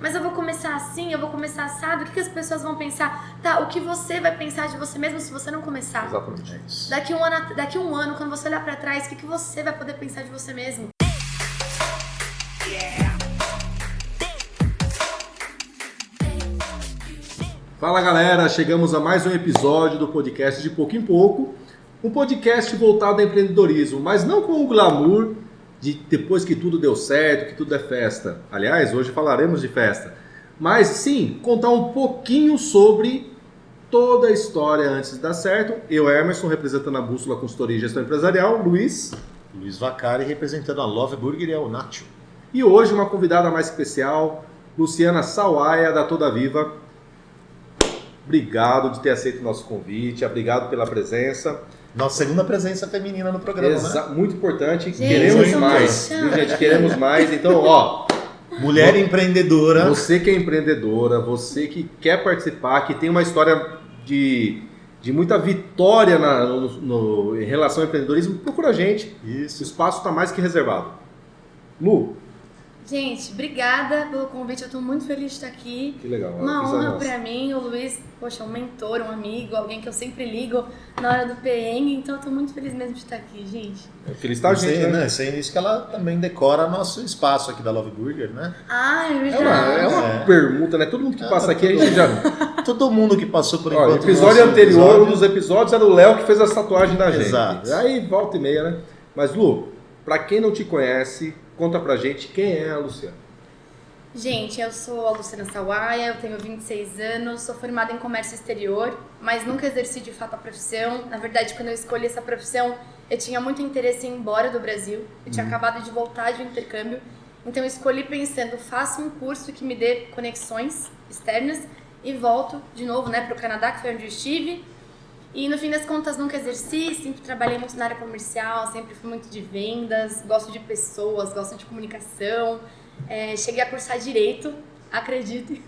mas eu vou começar assim, eu vou começar assado, o que as pessoas vão pensar? Tá, o que você vai pensar de você mesmo se você não começar? Exatamente. É isso. Daqui um ano, quando você olhar pra trás, o que você vai poder pensar de você mesmo? Fala galera, chegamos a mais um episódio do podcast De Pouco em Pouco, um podcast voltado ao empreendedorismo, mas não com o glamour de depois que tudo deu certo, que tudo é festa. Aliás, hoje falaremos de festa, mas sim, contar um pouquinho sobre toda a história antes de dar certo. Eu, Emerson, representando a Bússola Consultoria e Gestão Empresarial, Luiz Vacari, representando a Love Burger e o Nacho. E hoje uma convidada mais especial, Luciana Sawaia, da Toda Viva. Obrigado de ter aceito o nosso convite, obrigado pela presença. Nossa segunda presença feminina no programa, né? Muito importante, gente, queremos mais, viu, gente? Queremos mais. Então, ó, mulher empreendedora. Você que é empreendedora, você que quer participar, que tem uma história de muita vitória em relação ao empreendedorismo, procura a gente. Isso. O espaço está mais que reservado. Lu. Gente, obrigada pelo convite, eu tô muito feliz de estar aqui. Que legal. Uma honra pra mim, o Luiz, poxa, um mentor, um amigo, alguém que eu sempre ligo na hora do PN, então eu tô muito feliz mesmo de estar aqui, gente. Feliz estar, gente, né? Isso que ela também decora nosso espaço aqui da Love Burger, né? Ah, é verdade. É uma permuta, né? Todo mundo que passa aqui, a gente já... Todo mundo que passou por enquanto. O episódio anterior, um dos episódios, era o Léo que fez a tatuagem da gente. Exato. Aí volta e meia, né? Mas, Lu, pra quem não te conhece, conta pra gente quem é a Luciana. Gente, eu sou a Luciana Sawaia, eu tenho 26 anos, sou formada em comércio exterior, mas nunca exerci de fato a profissão. Na verdade, quando eu escolhi essa profissão, eu tinha muito interesse em ir embora do Brasil. Eu tinha acabado de voltar de um intercâmbio, então eu escolhi pensando, faço um curso que me dê conexões externas e volto de novo, né, para o Canadá, que foi onde eu estive. E no fim das contas nunca exerci, sempre trabalhei muito na área comercial, sempre fui muito de vendas, gosto de pessoas, gosto de comunicação. Cheguei a cursar Direito, acreditem.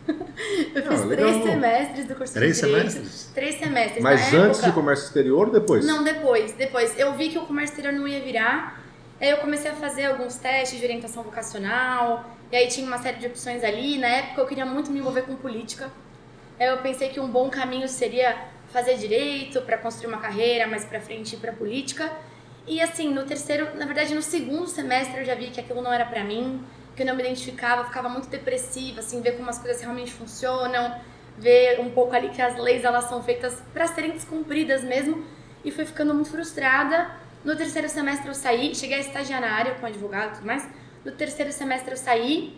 Eu fiz 3 semestres do curso de Direito. 3 semestres? 3 semestres. Mas antes de comércio exterior ou depois? Não, depois. Eu vi que o comércio exterior não ia virar, aí eu comecei a fazer alguns testes de orientação vocacional, e aí tinha uma série de opções ali. Na época eu queria muito me envolver com política, aí eu pensei que um bom caminho seria fazer direito para construir uma carreira mais para frente e ir para política. E assim, no segundo semestre eu já vi que aquilo não era para mim, que eu não me identificava, ficava muito depressiva, assim, ver como as coisas realmente funcionam, ver um pouco ali que as leis elas são feitas para serem descumpridas mesmo, e fui ficando muito frustrada. No terceiro semestre eu saí, cheguei a estagiar na área com advogado e tudo mais. No terceiro semestre eu saí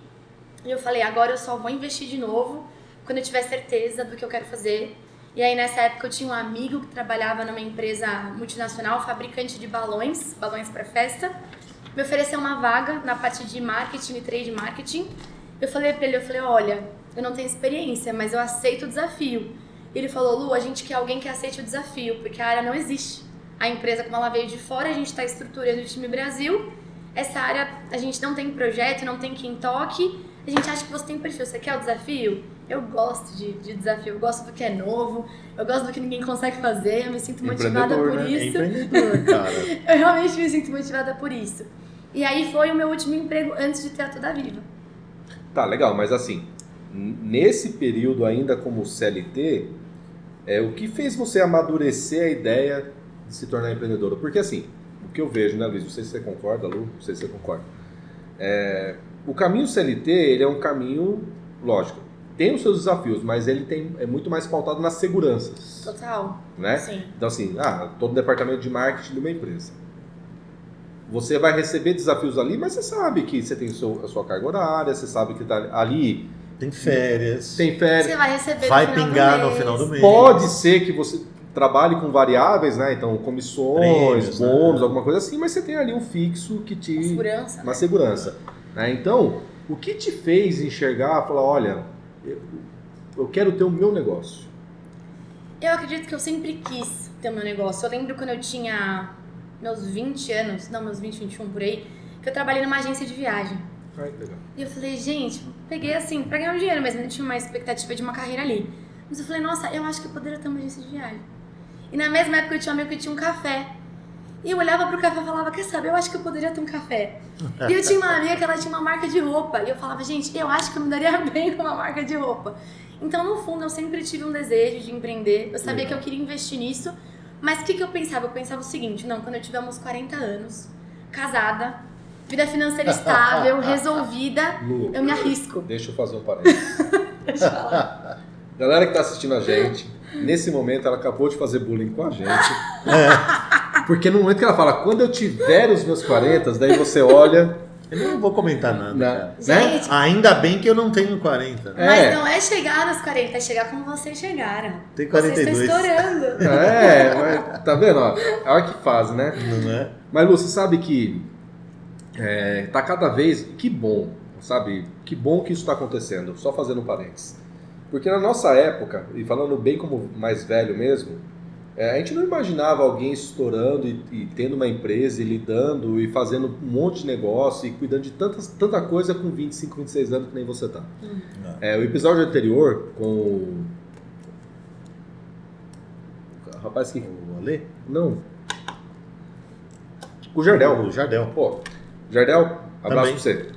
e eu falei, agora eu só vou investir de novo quando eu tiver certeza do que eu quero fazer. E aí nessa época eu tinha um amigo que trabalhava numa empresa multinacional, fabricante de balões para festa. Me ofereceu uma vaga na parte de marketing e trade marketing. Eu falei pra ele, olha, eu não tenho experiência, mas eu aceito o desafio. E ele falou, Lu, a gente quer alguém que aceite o desafio, porque a área não existe. A empresa, como ela veio de fora, a gente está estruturando o time Brasil. Essa área, a gente não tem projeto, não tem quem toque. A gente acha que você tem perfil, você quer o desafio? Eu gosto de desafio, eu gosto do que é novo, eu gosto do que ninguém consegue fazer, eu me sinto motivada por isso. É empreendedor, cara. Eu realmente me sinto motivada por isso. E aí foi o meu último emprego antes de ter a Toda Viva. Tá, legal, mas assim, nesse período ainda como CLT, o que fez você amadurecer a ideia de se tornar empreendedora? Porque assim, o que eu vejo, né, Luiz, não sei se você concorda, Lu, não sei se você concorda. O caminho CLT, ele é um caminho, lógico, tem os seus desafios, mas ele é muito mais pautado nas seguranças. Total. Né? Sim. Então assim, todo o departamento de marketing de uma empresa. Você vai receber desafios ali, mas você sabe que você tem a sua carga horária, você sabe que tá ali... Tem férias. Você vai receber vai pingar no final do mês. Pode ser que você trabalhe com variáveis, né? Então, comissões, prêmios, bônus, né? Alguma coisa assim, mas você tem ali um fixo que te... Uma segurança. Né? Então, o que te fez enxergar, falar, olha, eu quero ter o meu negócio? Eu acredito que eu sempre quis ter o meu negócio. Eu lembro quando eu tinha meus 20 anos, meus 20, 21 por aí, que eu trabalhei numa agência de viagem. Ai, que legal. E eu falei, gente, peguei assim, pra ganhar um dinheiro mesmo, eu tinha uma expectativa de uma carreira ali. Mas eu falei, nossa, eu acho que eu poderia ter uma agência de viagem. E na mesma época eu tinha um amigo que tinha um café. E eu olhava pro café e falava, quer saber, eu acho que eu poderia ter um café. E eu tinha uma amiga que ela tinha uma marca de roupa. E eu falava, gente, eu acho que eu me daria bem com uma marca de roupa. Então, no fundo, eu sempre tive um desejo de empreender. Eu sabia que eu queria investir nisso. Mas o que eu pensava? Eu pensava o seguinte, não, quando eu tiver uns 40 anos, casada, vida financeira estável, resolvida, Lu, eu me arrisco. Deixa eu fazer um parênteses. Deixa eu falar. Galera que tá assistindo a gente, nesse momento ela acabou de fazer bullying com a gente. Porque no momento que ela fala, quando eu tiver os meus 40, daí você olha... Eu não vou comentar nada, cara. Gente, Ainda bem que eu não tenho 40. Né? mas não é chegar nos 40, é chegar como vocês chegaram. Tem 42. Vocês estão estourando. Mas, tá vendo? Ó, é a hora que faz, né? Não é? Mas, Lu, você sabe que tá cada vez... Que bom, sabe? Que bom que isso está acontecendo. Só fazendo um parênteses. Porque na nossa época, e falando bem como mais velho mesmo, a gente não imaginava alguém estourando e tendo uma empresa e lidando e fazendo um monte de negócio e cuidando de tanta coisa com 25, 26 anos que nem você tá. O episódio anterior com o rapaz que... O Alê? Não. O Jardel. O Jardel. Pô, Jardel, abraço Também. pra você.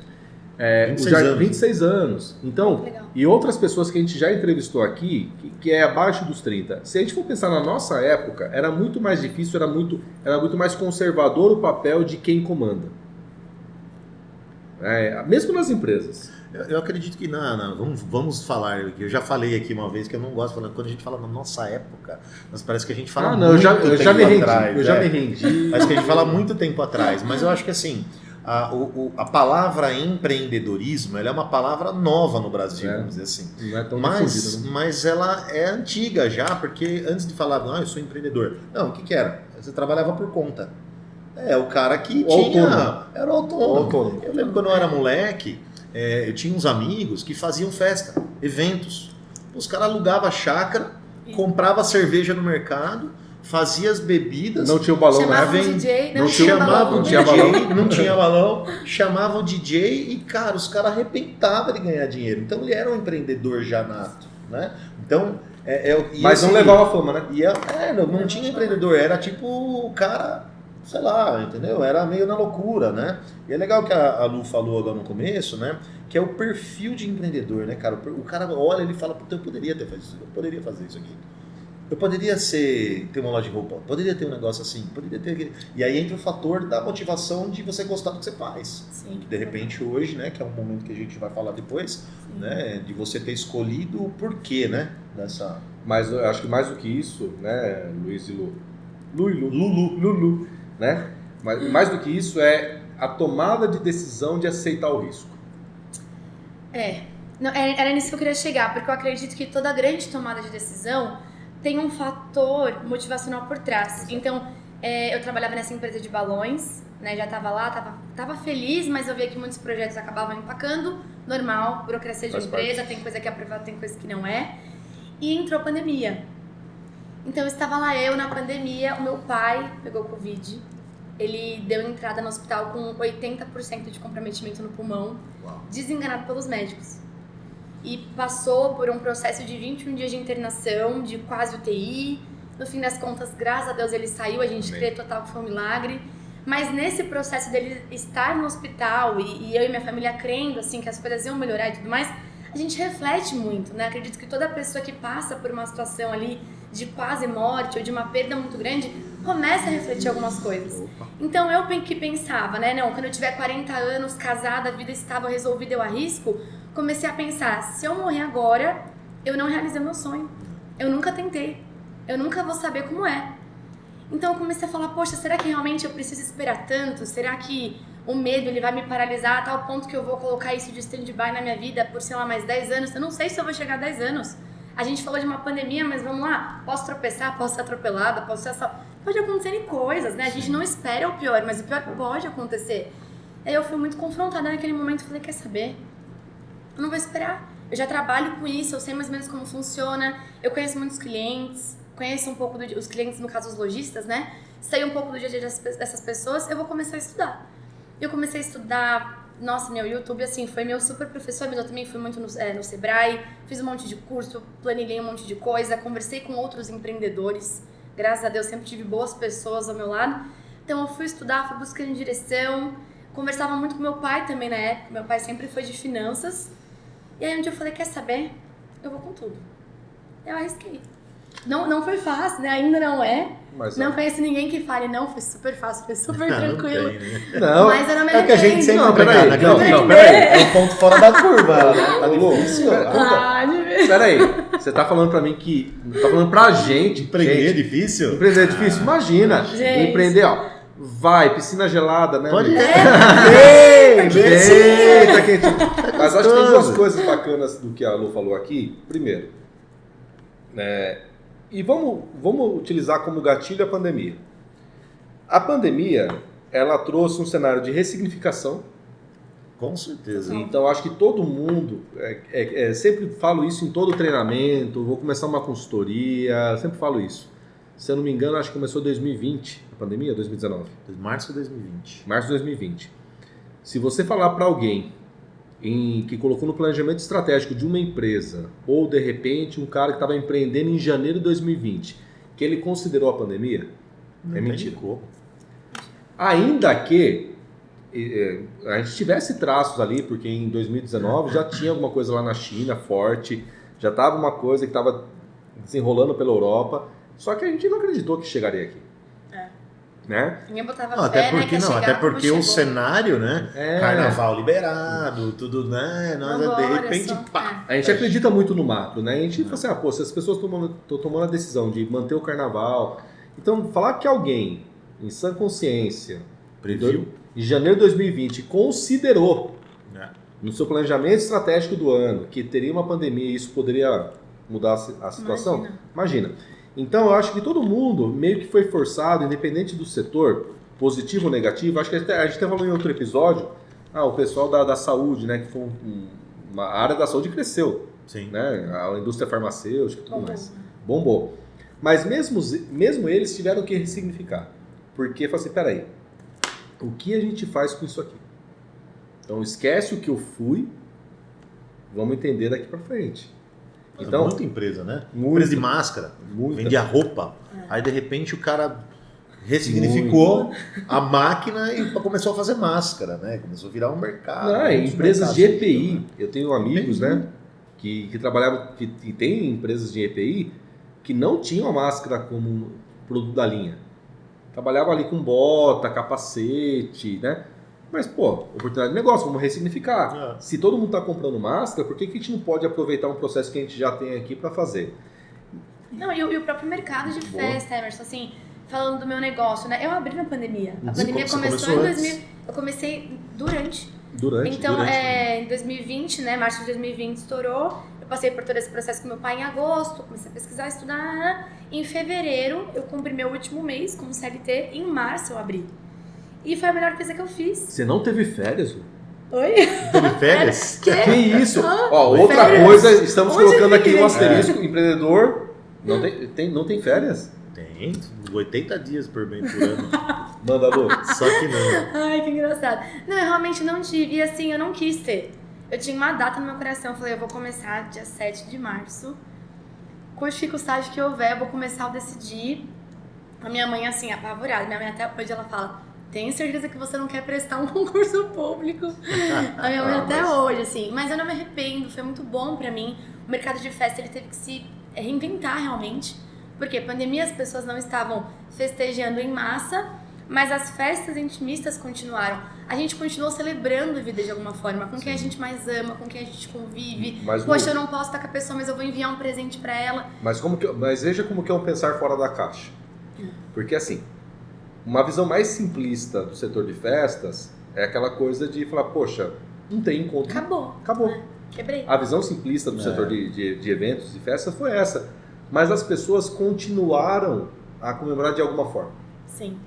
26 anos. 26 anos. Então, Legal. e outras pessoas que a gente já entrevistou aqui, que é abaixo dos 30. Se a gente for pensar na nossa época, era muito mais difícil, era muito mais conservador o papel de quem comanda. Mesmo nas empresas. Eu acredito que vamos falar, eu já falei aqui uma vez que eu não gosto de falar, quando a gente fala na nossa época, mas parece que a gente fala eu já me rendi. atrás, eu já me rendi. Parece que a gente fala muito tempo atrás, mas eu acho que assim, a palavra empreendedorismo, ela é uma palavra nova no Brasil, vamos dizer assim. Não é tão difundida, né? Mas ela é antiga já, porque antes de falar, eu sou empreendedor, não, o que era? Você trabalhava por conta. O cara que era autônomo. Eu lembro quando eu era moleque, eu tinha uns amigos que faziam festa, eventos. Os caras alugavam a chácara, compravam cerveja no mercado, fazia as bebidas. Não tinha o balão, Chamava né? o DJ, Não chamava o DJ, balão. não tinha balão, chamava o DJ e, cara, os caras arrebentavam de ganhar dinheiro. Então ele era um empreendedor já nato, né? Então, mas não levava fama, né? Não tinha empreendedor, era tipo o cara, sei lá, entendeu? Era meio na loucura, né? E é legal que a Lu falou agora no começo, né? Que é o perfil de empreendedor, né, cara? O cara olha e fala, puta, eu poderia ter feito isso, eu poderia fazer isso aqui. Eu poderia ter uma loja de roupa, poderia ter um negócio assim, poderia ter... E aí entra o fator da motivação de você gostar do que você faz. Sim. De repente hoje, né, que é um momento que a gente vai falar depois, né, de você ter escolhido o porquê, né, dessa... Mas eu acho que mais do que isso, né, Luiz e Lu. Lulu, né? Mas mais do que isso é a tomada de decisão de aceitar o risco. Não, era nisso que eu queria chegar, porque eu acredito que toda grande tomada de decisão tem um fator motivacional por trás. Então, eu trabalhava nessa empresa de balões, né? Já estava lá, tava feliz, mas eu via que muitos projetos acabavam empacando. Normal, burocracia de empresa, tem coisa que é aprovada, tem coisa que não é. E entrou a pandemia. Então, estava lá na pandemia, o meu pai pegou Covid. Ele deu entrada no hospital com 80% de comprometimento no pulmão, desenganado pelos médicos. E passou por um processo de 21 dias de internação, de quase UTI. No fim das contas, graças a Deus, ele saiu. A gente crê total que foi um milagre. Mas nesse processo dele estar no hospital e eu e minha família crendo assim, que as coisas iam melhorar e tudo mais, a gente reflete muito, né? Acredito que toda pessoa que passa por uma situação ali de quase morte ou de uma perda muito grande, começa a refletir algumas coisas. Então eu que pensava, né? Não, quando eu tiver 40 anos, casada, a vida estava resolvida, eu arrisco. Comecei a pensar, se eu morrer agora, eu não realizei meu sonho. Eu nunca tentei. Eu nunca vou saber como é. Então eu comecei a falar, poxa, será que realmente eu preciso esperar tanto? Será que o medo ele vai me paralisar a tal ponto que eu vou colocar isso de stand-by na minha vida por, sei lá, mais 10 anos? Eu não sei se eu vou chegar a 10 anos. A gente falou de uma pandemia, mas vamos lá, posso tropeçar, posso ser atropelada, posso ser pode acontecerem coisas, né? A gente não espera o pior, mas o pior pode acontecer. Aí eu fui muito confrontada naquele momento, falei, quer saber? Eu não vou esperar. Eu já trabalho com isso, eu sei mais ou menos como funciona, eu conheço muitos clientes, conheço um pouco os clientes, no caso os lojistas, né? Sei um pouco do dia a dia dessas pessoas, eu vou começar a estudar. Eu comecei a estudar, nossa, meu YouTube, assim, foi meu super professor, mas eu também fui muito no Sebrae, fiz um monte de curso, planilhei um monte de coisa, conversei com outros empreendedores, graças a Deus sempre tive boas pessoas ao meu lado, Então eu fui estudar, fui buscando direção, conversava muito com meu pai também na época, meu pai sempre foi de finanças. E aí um dia eu falei, quer saber? Eu vou com tudo. Eu arrisquei. Não foi fácil, né? Ainda não é. Mas, não conheço ninguém que fale, não, foi super fácil, foi super tranquilo. Não tem, né? Não, Mas eu não me É o que a gente sempre peraí, peraí. É um ponto fora da curva, né? Tá difícil. Peraí, você tá falando pra mim que... Tá falando pra gente... Empreender é gente, difícil? Empreender é difícil? Imagina. Gente. Empreender, ó. Vai, piscina gelada, né? Pode amigo? ir. Vem, tá quentinho. Mas acho que tem duas coisas bacanas do que a Lu falou aqui. Primeiro, e vamos utilizar como gatilho a pandemia. A pandemia, ela trouxe um cenário de ressignificação. Com certeza. Então, acho que todo mundo, sempre falo isso em todo treinamento, vou começar uma consultoria, sempre falo isso. Se eu não me engano, acho que começou em 2020, a pandemia, 2019. Março de 2020. Março de 2020. Se você falar para alguém que colocou no planejamento estratégico de uma empresa, ou de repente um cara que estava empreendendo em janeiro de 2020, que ele considerou a pandemia, é mentira. Ainda que a gente tivesse traços ali, porque em 2019 já tinha alguma coisa lá na China forte, já estava uma coisa que estava desenrolando pela Europa, só que a gente não acreditou que chegaria aqui. Né? Ninguém botava Até fé, porque, né, que até porque o chegou. cenário, né? Carnaval liberado, tudo, né? Nós, de repente, pá. A gente acredita muito no macro, né? A gente fala assim, se as pessoas estão tomando a decisão de manter o carnaval, então falar que alguém, em sã consciência, Previu. em janeiro de 2020, considerou no seu planejamento estratégico do ano que teria uma pandemia e isso poderia mudar a situação, imagina. Então eu acho que todo mundo meio que foi forçado, independente do setor, positivo ou negativo. Acho que a gente até falou em outro episódio, o pessoal da saúde, né, que foi uma área da saúde cresceu. Sim. Né, a indústria farmacêutica e tudo mais. Bombou. Mas mesmo eles tiveram que ressignificar. Porque falaram assim, peraí, o que a gente faz com isso aqui? Então esquece o que eu fui, vamos entender daqui para frente. Então, muita empresa, né? Muita. Empresa de máscara, Muita. vendia roupa. Aí de repente o cara ressignificou a máquina e começou a fazer máscara, né? Começou a virar um mercado. Empresas de EPI. Eu tenho amigos, né? Que trabalhavam, que tem empresas de EPI que não tinham a máscara como produto da linha. Trabalhavam ali com bota, capacete, né? Mas, oportunidade de negócio, vamos ressignificar. Se todo mundo está comprando máscara, por que a gente não pode aproveitar um processo que a gente já tem aqui para fazer? Não, e o próprio mercado de festa, Emerson, assim, falando do meu negócio, né? Eu abri na pandemia. A pandemia começou em 2000. Eu comecei durante. Então, em 2020, né? Março de 2020 estourou. Eu passei por todo esse processo com meu pai em agosto, comecei a pesquisar, estudar. Em fevereiro, eu cumpri meu último mês como CLT. Em março, eu abri. E foi a melhor coisa que eu fiz. Você não teve férias, Lu? Oi? Teve férias? Que isso? Outra férias? coisa, estamos Onde colocando aqui um fiquei? asterisco, empreendedor não tem férias? Tem, 80 dias por ano. Manda, Lu. Só que não. Ai, que engraçado. Não, eu realmente não tive. E assim, eu não quis ter. Eu tinha uma data no meu coração. Eu falei, eu vou começar dia 7 de março. Com a dificuldade que houver, eu vou começar a decidir. A minha mãe, assim, apavorada. Minha mãe até hoje, ela fala... Tenho certeza que você não quer prestar um concurso público. A minha mãe até hoje, assim. Mas eu não me arrependo, foi muito bom pra mim. O mercado de festa, ele teve que se reinventar realmente. Porque pandemia, as pessoas não estavam festejando em massa, mas as festas intimistas continuaram. A gente continuou celebrando a vida de alguma forma, com quem a gente mais ama, com quem a gente convive. Poxa, eu não posso estar com a pessoa, mas eu vou enviar um presente pra ela. Mas veja como que é um pensar fora da caixa. Porque assim... Uma visão mais simplista do setor de festas é aquela coisa de falar, poxa, não tem encontro. Acabou. Quebrei. A visão simplista do setor de eventos e festas foi essa. Mas as pessoas continuaram a comemorar de alguma forma. Sim.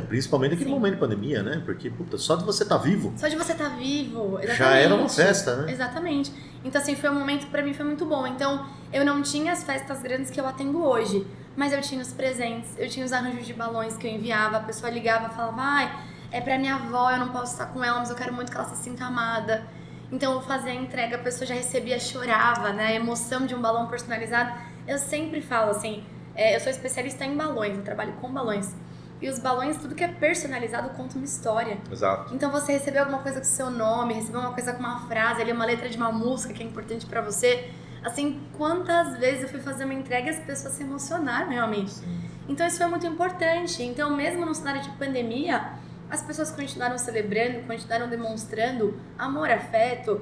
Principalmente naquele momento de pandemia, né? Porque, só de você estar vivo. Só de você estar vivo, exatamente. Já era uma festa, né? Exatamente. Então, assim, foi um momento que pra mim foi muito bom. Então, eu não tinha as festas grandes que eu atendo hoje. Mas eu tinha os presentes, eu tinha os arranjos de balões que eu enviava, a pessoa ligava e falava, é pra minha avó, eu não posso estar com ela, mas eu quero muito que ela se sinta amada. Então eu fazia a entrega, a pessoa já recebia, chorava, né? A emoção de um balão personalizado. Eu sempre falo assim, eu sou especialista em balões, eu trabalho com balões. E os balões, tudo que é personalizado conta uma história. Exato. Então você recebeu alguma coisa com seu nome, recebeu uma coisa com uma frase, ali uma letra de uma música que é importante pra você. Assim, quantas vezes eu fui fazer uma entrega e as pessoas se emocionaram realmente. Sim. Então isso foi muito importante. Então mesmo no cenário de pandemia, as pessoas continuaram celebrando, continuaram demonstrando amor, afeto,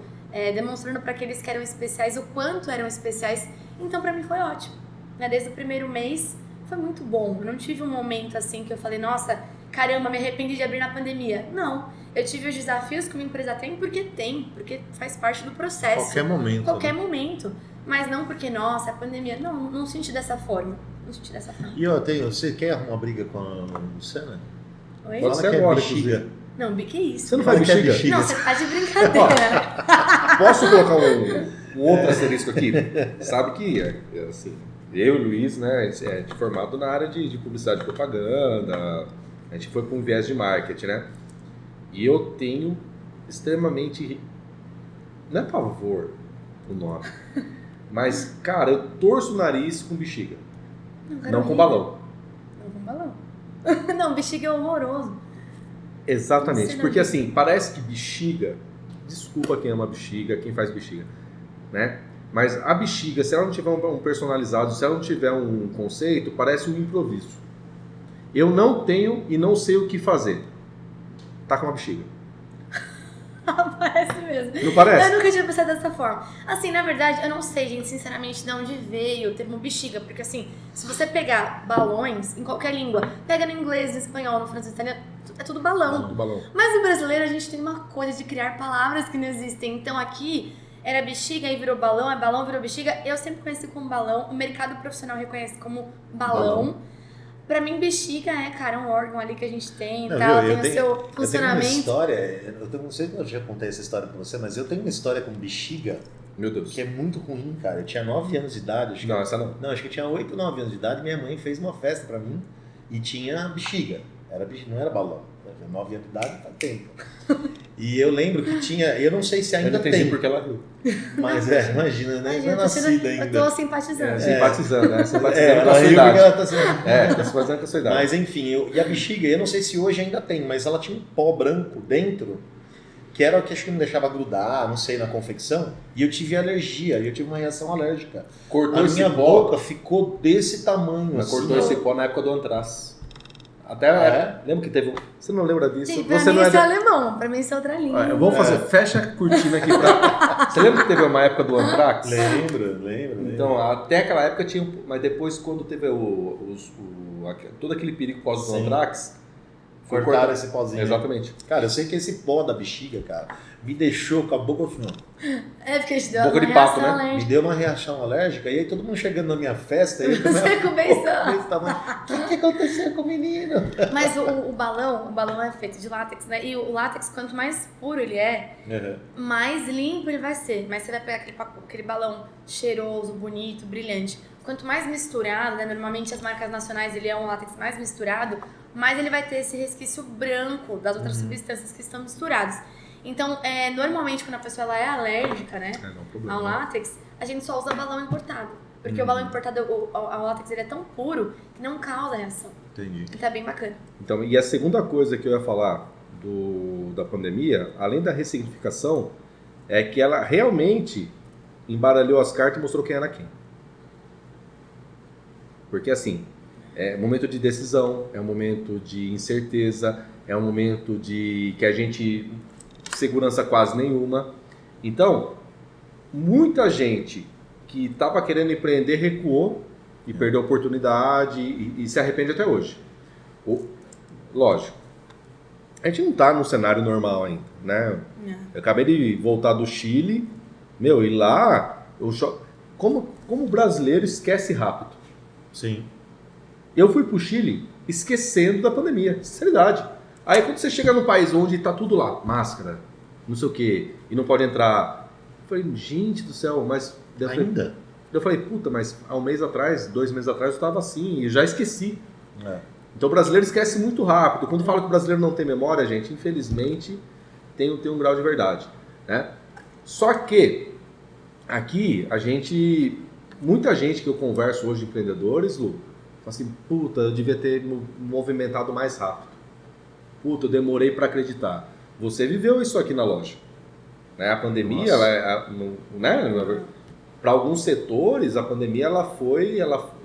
demonstrando para aqueles que eram especiais o quanto eram especiais. Então pra mim foi ótimo. Desde o primeiro mês foi muito bom. Eu não tive um momento assim que eu falei, nossa, caramba, me arrependi de abrir na pandemia. Não. Eu tive os desafios que uma empresa tem, porque faz parte do processo. Qualquer momento. Qualquer momento. Mas não porque, nossa, a pandemia. Não senti dessa forma. E você quer arrumar briga com a Luciana? Oi? Pode ser que é agora, bexiga. inclusive. Não, que isso? Você não faz Fala que é bexiga? Não, você tá de brincadeira. Posso colocar um outro asterisco aqui? Sabe que, assim, eu e o Luiz, né, é formado na área de publicidade e propaganda, a gente foi com um viés de marketing, né? E eu tenho extremamente, não é pavor o nome, mas, cara, eu torço o nariz com bexiga, não com balão. Não com balão. Não, bexiga é horroroso. Exatamente, porque assim, parece que bexiga, desculpa quem ama bexiga, quem faz bexiga, né? Mas a bexiga, se ela não tiver um personalizado, se ela não tiver um conceito, parece um improviso. Eu não tenho e não sei o que fazer. Tá com uma bexiga. Parece mesmo. Não parece? Eu nunca tinha pensado dessa forma. Assim, na verdade, eu não sei, gente, sinceramente, de onde veio o termo bexiga. Porque, assim, se você pegar balões em qualquer língua, pega no inglês, no espanhol, no francês, no italiano, é tudo balão. Do balão. Mas no brasileiro, a gente tem uma coisa de criar palavras que não existem. Então, aqui, era bexiga, aí virou balão, balão virou bexiga. Eu sempre conheci como balão. O mercado profissional reconhece como balão. Pra mim, bexiga cara, um órgão ali que a gente tem e tal, tem o seu funcionamento. Eu tenho uma história, não sei se eu já contei essa história pra você, mas eu tenho uma história com bexiga. Meu Deus. Que é muito ruim, cara. Eu tinha 9 anos de idade. Não, essa não. Não, acho que eu tinha 8, 9 anos de idade. Minha mãe fez uma festa pra mim e tinha bexiga. Não era balão. 9 anos de idade faz tempo. E eu lembro que tinha, eu não sei se ainda tem. Porque ela viu. Mas imagina, né? Não é nascida ainda. Eu tô simpatizando. Simpatizando, né? Simpatizando com ela a sua riu idade. porque ela tá assim. Tá simpatizando com a sua idade. Mas enfim, e a bexiga, eu não sei se hoje ainda tem, mas ela tinha um pó branco dentro, que era o que acho que não deixava grudar, não sei, na confecção, e eu tive alergia, eu tive uma reação alérgica. Cortou A esse minha pó. boca ficou desse tamanho. Mas assim, cortou esse pó na época do Antraz. Até lembra que teve um... Você não lembra disso? Sim, pra você mim não isso é alemão, pra mim isso é outra língua. Eu vou fazer, fecha a cortina aqui pra... Você lembra que teve uma época do Anthrax? Lembro. Então, até aquela época tinha... Mas depois, quando teve todo aquele perigo pós do Anthrax... Cortaram esse pozinho. Exatamente. Cara, eu sei que esse pó da bexiga, cara, me deixou com a boca assim, ó. Porque te deu Boca uma de pato, reação né? Me alérgica. deu uma reação alérgica, e aí todo mundo chegando na minha festa, aí Você começou. o que aconteceu com o menino? Mas o balão é feito de látex, né? E o látex, quanto mais puro ele é, mais limpo ele vai ser. Mas você vai pegar aquele balão cheiroso, bonito, brilhante. Quanto mais misturado, né? Normalmente as marcas nacionais, ele é um látex mais misturado, mais ele vai ter esse resquício branco das outras substâncias que estão misturadas. Então, normalmente quando a pessoa ela é alérgica, né, ao látex, a gente só usa balão importado. Porque o balão importado, o látex, ele é tão puro que não causa reação. Entendi. E tá bem bacana. Então, e a segunda coisa que eu ia falar da pandemia, além da ressignificação, é que ela realmente embaralhou as cartas e mostrou quem era quem. Porque assim, é um momento de decisão, é um momento de incerteza, é um momento de que a gente segurança quase nenhuma. Então, muita gente que estava querendo empreender recuou e perdeu a oportunidade e se arrepende até hoje. Lógico, a gente não está no cenário normal ainda, né? Não. Eu acabei de voltar do Chile, e lá, como o brasileiro esquece rápido. Sim. Eu fui pro Chile esquecendo da pandemia, sinceridade. Aí quando você chega num país onde tá tudo lá, máscara, não sei o que, e não pode entrar, eu falei, gente do céu, mas... Ainda? Eu falei, puta, mas há 1 mês atrás, 2 meses atrás eu tava assim, e já esqueci. Então o brasileiro esquece muito rápido. Quando fala que o brasileiro não tem memória, gente, infelizmente tem um grau de verdade, né? Só que aqui muita gente que eu converso hoje, empreendedores, Lu, assim, puta, eu devia ter movimentado mais rápido. Puta, eu demorei para acreditar. Você viveu isso aqui na loja. Né? A pandemia, né? Para alguns setores, a pandemia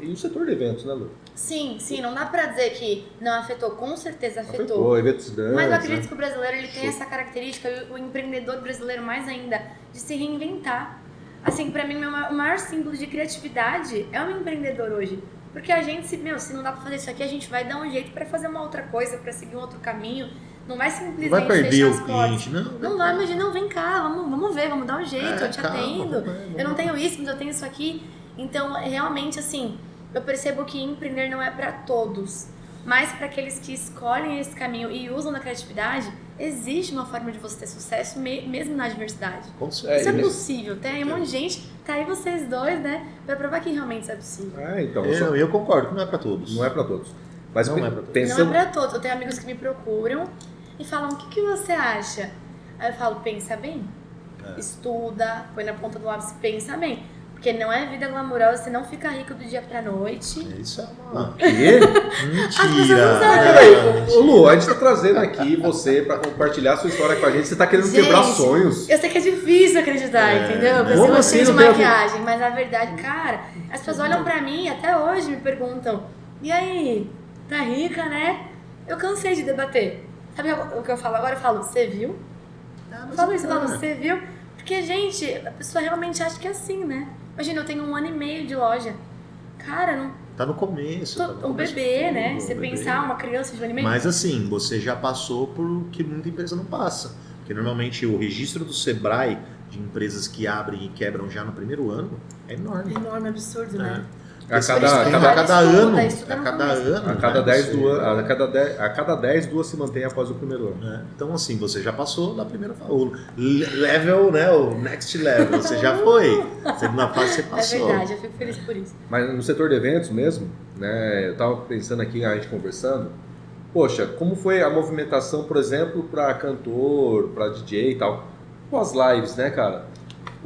e o setor de eventos, né, Lu? Sim, não dá pra dizer que não afetou, com certeza afetou. Eventos grandes. Mas eu acredito que o brasileiro ele tem essa característica, o empreendedor brasileiro mais ainda, de se reinventar. Assim, pra mim, o maior símbolo de criatividade é um empreendedor hoje. Porque a gente, se não dá pra fazer isso aqui, a gente vai dar um jeito pra fazer uma outra coisa, pra seguir um outro caminho. Não vai simplesmente vai perder fechar o as portas. cliente, não vai, imagina, não, vem cá, vamos ver, vamos dar um jeito, eu te calma, atendo. vamos. Eu não tenho isso, mas eu tenho isso aqui. Então, realmente, assim, eu percebo que empreender não é pra todos. Mas para aqueles que escolhem esse caminho e usam da criatividade, existe uma forma de você ter sucesso mesmo na adversidade. Isso é possível. Tem um monte de gente, tá aí vocês dois, né? Pra provar que realmente isso é possível. Então, eu concordo que não é pra todos. Não é pra todos. Mas não é pra todos. Não é pra todos. Eu tenho amigos que me procuram e falam, o que você acha? Aí eu falo, pensa bem. Estuda, põe na ponta do lápis, pensa bem. Porque não é vida glamourosa, você não fica rico do dia pra noite. Isso é uma... Quê? Mentira! Ô Lu, a gente tá trazendo aqui você pra compartilhar a sua história com a gente. Você tá querendo quebrar sonhos. Eu sei que é difícil acreditar, entendeu? Com esse gostinho de maquiagem. Mas a verdade, cara, as pessoas olham pra mim até hoje me perguntam, e aí, tá rica, né? Eu cansei de debater. Sabe o que eu falo agora? Eu falo, você viu? Eu falo isso, eu falo, você viu? Porque, gente, a pessoa realmente acha que é assim, né? Imagina, eu tenho 1 ano e meio de loja. Cara, não... Tá no começo. Um bebê, né? Você pensar uma criança de 1 ano e meio. Mas assim, você já passou por o que muita empresa não passa. Porque normalmente o registro do Sebrae de empresas que abrem e quebram já no primeiro ano é enorme. É enorme, absurdo, né? A cada ano, a cada 10, 2 se mantém após o primeiro ano. Então assim, você já passou da primeira fase. O level, né? O next level, você já foi. Segunda fase você passou. É verdade, eu fico feliz por isso. Mas no setor de eventos mesmo, né? Eu tava pensando aqui, a gente conversando. Poxa, como foi a movimentação, por exemplo, para cantor, para DJ e tal? Com as lives, né, cara?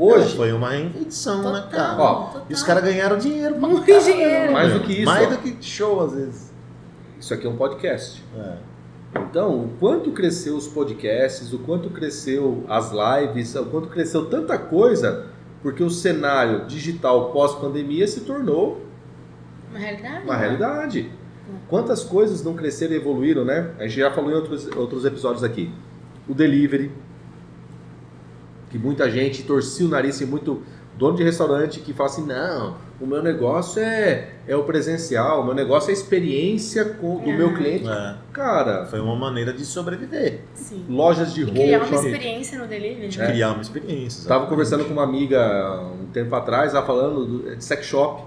Hoje foi uma reinvenção, né, cara? Total. E os caras ganharam dinheiro. Muito dinheiro. Mais do que isso. Mais do que show, às vezes. Isso aqui é um podcast. Então, o quanto cresceu os podcasts, o quanto cresceu as lives, o quanto cresceu tanta coisa, porque o cenário digital pós-pandemia se tornou uma realidade. Quantas coisas não cresceram e evoluíram, né? A gente já falou em outros episódios aqui. O delivery, que muita gente torcia o nariz, e muito dono de restaurante que fala assim, não, o meu negócio é o presencial, o meu negócio é a experiência do meu cliente. Cara, foi uma maneira de sobreviver. Sim. Lojas de roupa. Criar uma experiência no delivery. Criar uma experiência. Estava conversando com uma amiga um tempo atrás, ela falando de sex shop.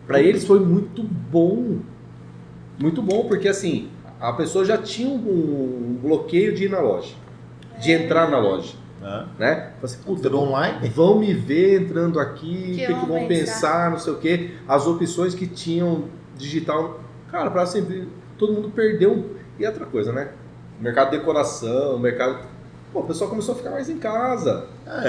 Para eles foi muito bom. Muito bom, porque assim, a pessoa já tinha um bloqueio de ir na loja. De entrar na loja, né? Assim, puta, online? Vão me ver entrando aqui, o que vão pensar, não sei o quê. As opções que tinham digital, cara, para sempre, todo mundo perdeu. E outra coisa, né? Mercado de decoração, mercado... Pô, o pessoal começou a ficar mais em casa.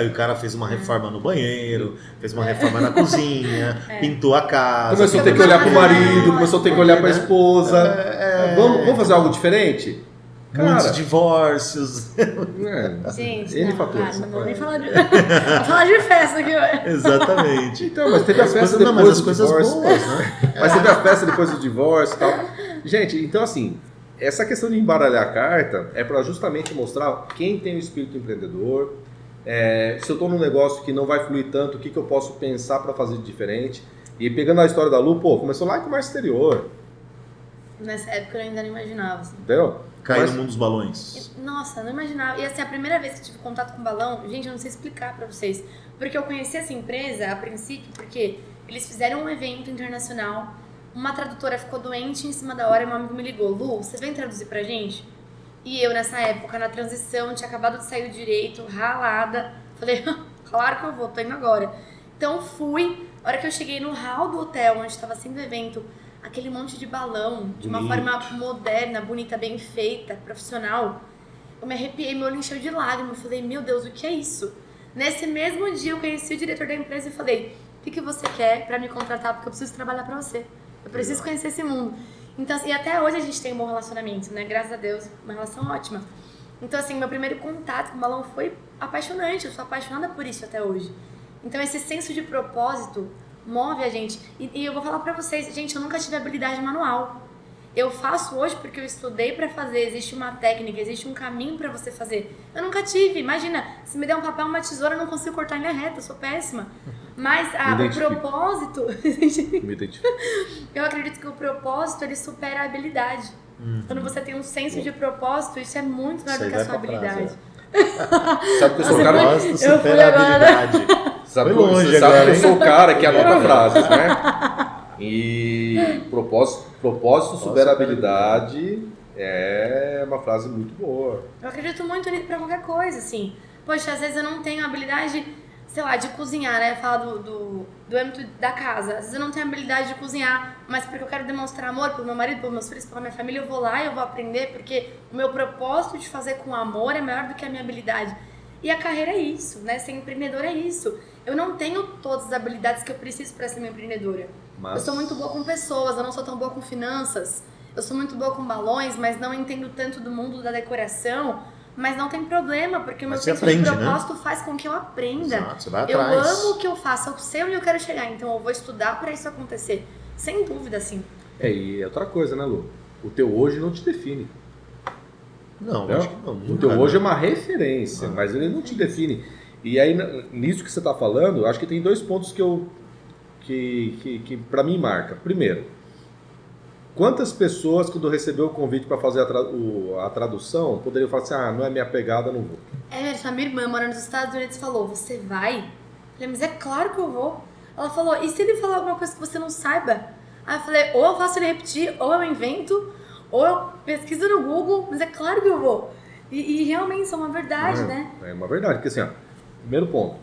O cara fez uma reforma no banheiro, fez uma reforma na cozinha, pintou a casa. Começou a ter que olhar pro marido, começou a ter que olhar pra esposa. Vamos fazer algo diferente? Muitos divórcios. Gente, N fatores. Não vou nem falar de... falar de festa aqui. Exatamente. Então, mas teve a festa depois do divórcio. Boas, né? Mas teve a festa depois do divórcio e tal. Gente, então assim, essa questão de embaralhar a carta é para justamente mostrar quem tem o espírito empreendedor, se eu estou num negócio que não vai fluir tanto, o que eu posso pensar para fazer de diferente. E pegando a história da Lu, começou lá em comércio exterior. Nessa época eu ainda não imaginava. Assim. Entendeu? Cair no mundo dos balões. Nossa, não imaginava. E assim, a primeira vez que tive contato com balão, gente, eu não sei explicar pra vocês. Porque eu conheci essa empresa, a princípio, porque eles fizeram um evento internacional, uma tradutora ficou doente em cima da hora e meu amigo me ligou, Lu, você vem traduzir pra gente? E eu, nessa época, na transição, tinha acabado de sair do direito, ralada. Falei, claro que eu vou, tô indo agora. Então fui, a hora que eu cheguei no hall do hotel, onde estava sendo o evento, aquele monte de balão, de uma forma moderna, bonita, bem feita, profissional. Eu me arrepiei, meu olho encheu de lágrimas. Eu falei, meu Deus, o que é isso? Nesse mesmo dia eu conheci o diretor da empresa e falei, o que você quer pra me contratar? Porque eu preciso trabalhar pra você. Eu preciso conhecer esse mundo. Então, assim, e até hoje a gente tem um bom relacionamento, né? Graças a Deus, uma relação ótima. Então, assim, meu primeiro contato com o balão foi apaixonante. Eu sou apaixonada por isso até hoje. Então, esse senso de propósito move a gente. E eu vou falar pra vocês, gente, eu nunca tive habilidade manual. Eu faço hoje porque eu estudei pra fazer, existe uma técnica, existe um caminho pra você fazer. Eu nunca tive, imagina, se me der um papel, uma tesoura, eu não consigo cortar em linha reta, eu sou péssima. Mas o propósito, eu acredito que o propósito, ele supera a habilidade. Quando você tem um senso de propósito, isso é muito maior do que a sua habilidade. Sabe que eu sou o cara... Propósito supera a habilidade. Sabe longe que agora, eu sou o cara que anota frases, né? E propósito supera a habilidade é uma frase muito boa. Eu acredito muito nisso pra qualquer coisa, assim. Poxa, às vezes eu não tenho habilidade, sei lá, de cozinhar, né? Falar do âmbito da casa. Às vezes eu não tenho habilidade de cozinhar, mas porque eu quero demonstrar amor pelo meu marido, pelos meus filhos, pela minha família, eu vou lá e eu vou aprender, porque o meu propósito de fazer com amor é maior do que a minha habilidade. E a carreira é isso, né? Ser empreendedor é isso. Eu não tenho todas as habilidades que eu preciso para ser uma empreendedora. Mas... eu sou muito boa com pessoas, eu não sou tão boa com finanças. Eu sou muito boa com balões, mas não entendo tanto do mundo da decoração. Mas não tem problema, porque o meu senso de propósito, né? Faz com que eu aprenda. Exato, você vai eu atrás. amo o que eu faço, eu sei onde eu quero chegar, então eu vou estudar para isso acontecer. Sem dúvida, sim. E é outra coisa, né, Lu? O teu hoje não te define. Não, acho que não. O teu hoje é uma referência, mas ele não te define. E aí, nisso que você está falando, acho que tem 2 pontos que para mim marca. Primeiro, quantas pessoas, quando recebeu o convite para fazer a tradução, poderiam falar assim, não é minha pegada, não vou. A minha irmã mora nos Estados Unidos falou, você vai? Eu falei, mas é claro que eu vou. Ela falou, e se ele falar alguma coisa que você não saiba? Aí eu falei, ou eu faço ele repetir, ou eu invento, ou eu pesquiso no Google, mas é claro que eu vou. E realmente isso é uma verdade, né? É uma verdade, porque assim, primeiro ponto,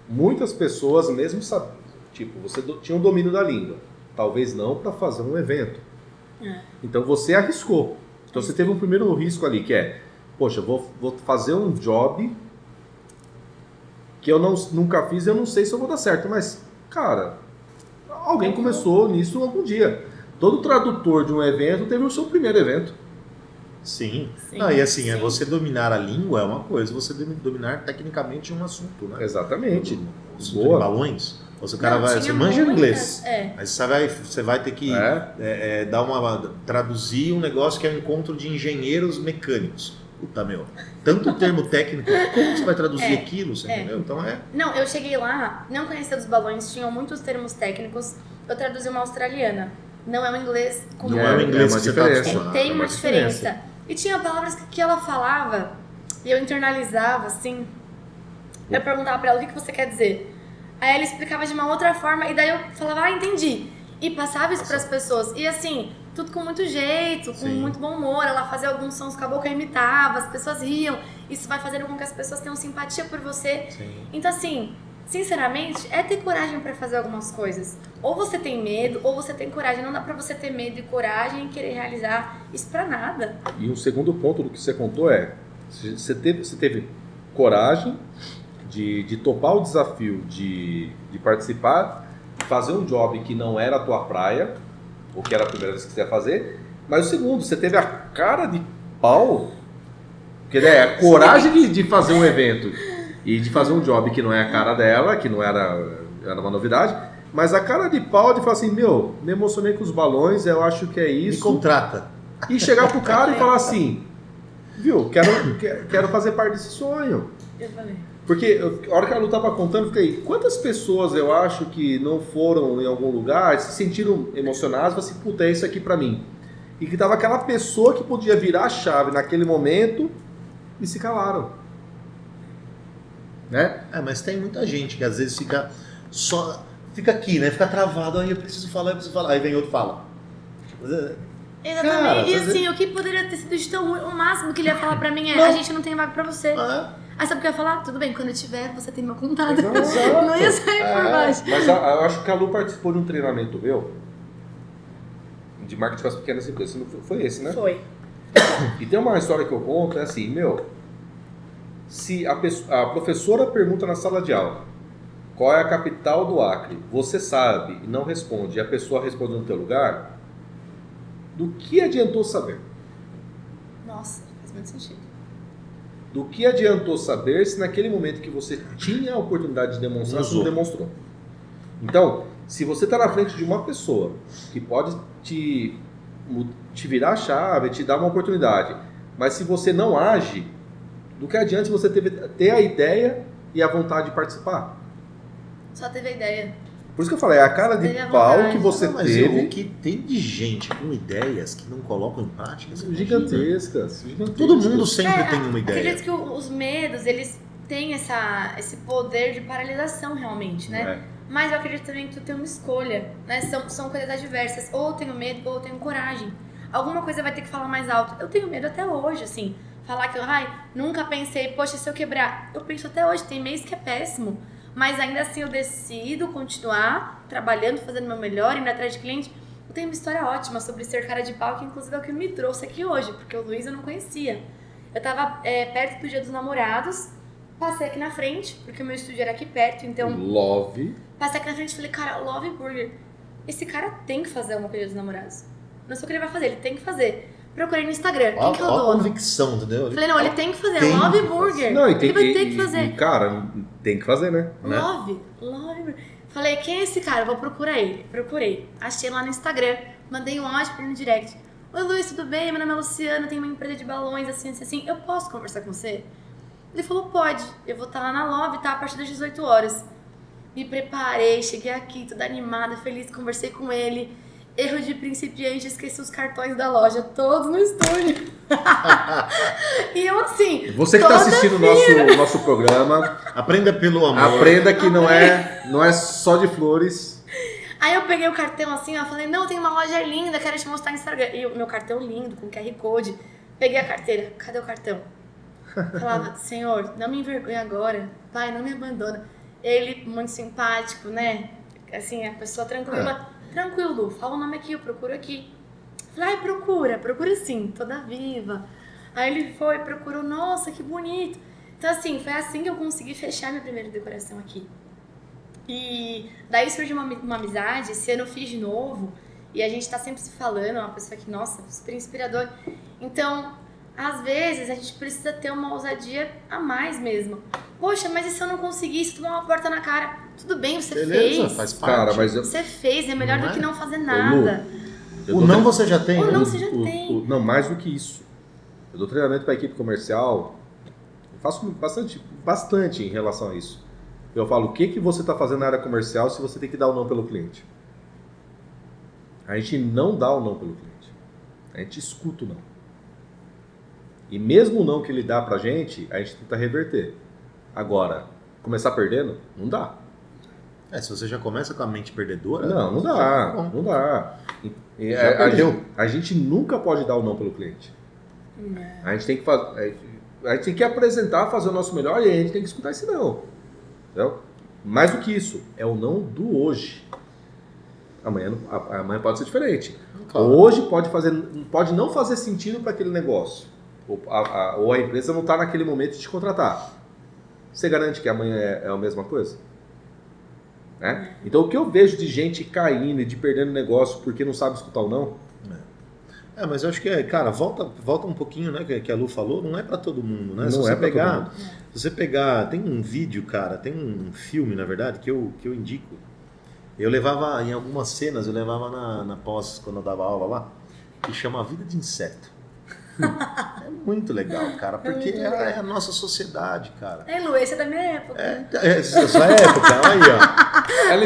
muitas pessoas mesmo sabem, tipo, você tinha um domínio da língua, talvez não para fazer um evento. Então você arriscou. Então você teve um primeiro risco ali, que é, poxa, vou fazer um job que eu nunca fiz e eu não sei se eu vou dar certo, mas, cara, alguém começou nisso algum dia. Todo tradutor de um evento teve o seu primeiro evento. Sim. Não, e assim, sim. Você dominar a língua é uma coisa, você dominar tecnicamente um assunto, né? Exatamente. De balões. Você, você manja inglês, mas você vai ter que traduzir um negócio que é um encontro de engenheiros mecânicos. Puta, meu. Tanto termo técnico, como você vai traduzir aquilo, você entendeu? Então Não, eu cheguei lá, não conhecia dos balões, tinham muitos termos técnicos, eu traduzi uma australiana. Não é um inglês comum. Não é o inglês que você está acostumado. Tem uma diferença. E tinha palavras que ela falava e eu internalizava, assim. Eu perguntava pra ela, o que você quer dizer? Aí ela explicava de uma outra forma e daí eu falava, entendi. E passava isso pras pessoas. E assim, tudo com muito jeito, com muito bom humor. Ela fazia alguns sons com a boca, imitava, as pessoas riam. Isso vai fazendo com que as pessoas tenham simpatia por você. Sim. Então assim, sinceramente, é ter coragem pra fazer algumas coisas. Ou você tem medo, ou você tem coragem. Não dá pra você ter medo e coragem e querer realizar isso pra nada. E um segundo ponto do que você contou você teve coragem de topar o desafio de participar, fazer um job que não era a tua praia, ou que era a primeira vez que você ia fazer, mas o segundo, você teve a cara de pau, porque a coragem de fazer um evento e de fazer um job que não é a cara dela, que não era uma novidade, mas a cara de pau de falar assim, me emocionei com os balões, eu acho que é isso. Me contrata. E chegar pro cara e falar assim, viu, quero fazer parte desse sonho. Eu falei. Porque a hora que a Lu tava contando, eu fiquei, quantas pessoas eu acho que não foram em algum lugar, se sentiram emocionadas, falaram assim, puta, é isso aqui pra mim. E que tava aquela pessoa que podia virar a chave naquele momento e se calaram. Né? Mas tem muita gente que às vezes fica aqui, né? Fica travado, aí eu preciso falar, aí vem outro e fala. Exatamente. Cara, e assim, o que poderia ter sido de tão ruim, o máximo que ele ia falar pra mim é, a gente não tem vaga pra você. Aí sabe o que eu ia falar? Tudo bem, quando eu tiver, você tem meu contato. Não ia sair por baixo. Mas eu acho que a Lu participou de um treinamento meu de marketing para as pequenas empresas. Foi esse, né? Foi. E tem uma história que eu conto, é assim, se a professora pergunta na sala de aula, qual é a capital do Acre? Você sabe e não responde, e a pessoa responde no teu lugar, do que adiantou saber? Nossa, faz muito sentido. Do que adiantou saber se naquele momento que você tinha a oportunidade de demonstrar, você não demonstrou? Então, se você está na frente de uma pessoa que pode te virar a chave, te dar uma oportunidade, mas se você não age, do que adianta você ter a ideia e a vontade de participar? Só teve a ideia. Por isso que eu falei, é a cara de pau que você Mas teve. o que tem de gente com ideias que não colocam em prática são Gigantescas. Todo mundo sempre tem uma ideia. Acredito que os medos, eles têm esse poder de paralisação realmente, né? Mas eu acredito também que tu tem uma escolha, né? São coisas adversas. Ou eu tenho medo, ou eu tenho coragem. Alguma coisa vai ter que falar mais alto. Eu tenho medo até hoje, assim. Falar que, nunca pensei, poxa, se eu quebrar. Eu penso até hoje, tem mês que é péssimo. Mas ainda assim eu decido continuar trabalhando, fazendo o meu melhor, indo atrás de cliente. Eu tenho uma história ótima sobre ser cara de pau, que inclusive é o que me trouxe aqui hoje, porque o Luiz eu não conhecia. Eu tava perto do Dia dos Namorados, passei aqui na frente, porque o meu estúdio era aqui perto, então... Love. Passei aqui na frente e falei, cara, Love Burger, esse cara tem que fazer uma coisa dos namorados. Não sei o que ele vai fazer, ele tem que fazer. Procurei no Instagram, quem que é o dono? A convicção, entendeu? Falei, não, ele tem que fazer, Love Burger. Não, ele vai ter que fazer. E, cara, tem que fazer, né? Love Burger. Falei, quem é esse cara? Eu vou procurar ele. Procurei. Achei lá no Instagram, mandei um áudio pra ele no direct. Oi, Luiz, tudo bem? Meu nome é Luciano, tenho uma empresa de balões, assim. Eu posso conversar com você? Ele falou, pode. Eu vou estar lá na Love, tá? A partir das 18 horas. Me preparei, cheguei aqui, toda animada, feliz, conversei com ele. Erro de principiante, esqueci os cartões da loja, todos no estúdio. E eu assim... Você que está assistindo o nosso programa... Aprenda pelo amor. Aprenda que não é só de flores. Aí eu peguei o cartão assim, ó, falei, não, tem uma loja linda, quero te mostrar no Instagram. E o meu cartão lindo, com QR Code. Peguei a carteira, cadê o cartão? Falava, Senhor, não me envergonhe agora, Pai, não me abandona. Ele, muito simpático, né? Assim, a pessoa tranquila. Tranquilo, fala o nome aqui, eu procuro aqui. Falei, procura sim, toda viva. Aí ele foi, procurou, nossa, que bonito. Então assim, foi assim que eu consegui fechar minha primeira decoração aqui. E daí surgiu uma amizade, esse ano eu fiz de novo. E a gente tá sempre se falando, é uma pessoa que, nossa, super inspirador. Então, às vezes, a gente precisa ter uma ousadia a mais mesmo. Poxa, mas e se eu não conseguir, se tu dar uma porta na cara? Tudo bem, você fez. Faz parte. Cara, mas Você fez, é melhor do que não fazer nada. O não você já tem. O né? não você já tem. Não, mais do que isso. Eu dou treinamento para a equipe comercial. Eu faço bastante em relação a isso. Eu falo, o que você está fazendo na área comercial se você tem que dar o não pelo cliente? A gente não dá o não pelo cliente. A gente escuta o não. E mesmo o não que ele dá pra gente, a gente tenta reverter. Agora, começar perdendo, não dá. Se você já começa com a mente perdedora... Não dá. Não dá. A gente nunca pode dar o não pelo cliente. A gente tem que a gente tem que apresentar, fazer o nosso melhor e a gente tem que escutar esse não. Entendeu? Mais do que isso, é o não do hoje. Amanhã pode ser diferente. Claro. Hoje pode não fazer sentido para aquele negócio. Ou a empresa não está naquele momento de te contratar. Você garante que amanhã é a mesma coisa? Né? Então o que eu vejo de gente caindo e de perdendo negócio porque não sabe escutar o não? Mas eu acho que, cara, volta um pouquinho, né, que a Lu falou, não é para todo mundo, né? Se você pegar, tem um vídeo, cara, tem um filme, na verdade, que eu indico. Eu levava, em algumas cenas, na pós, quando eu dava aula lá, que chama A Vida de Inseto. É muito legal, cara, porque é a nossa sociedade, cara. Lu, esse é da minha época. É sua época, aí, ó. Ela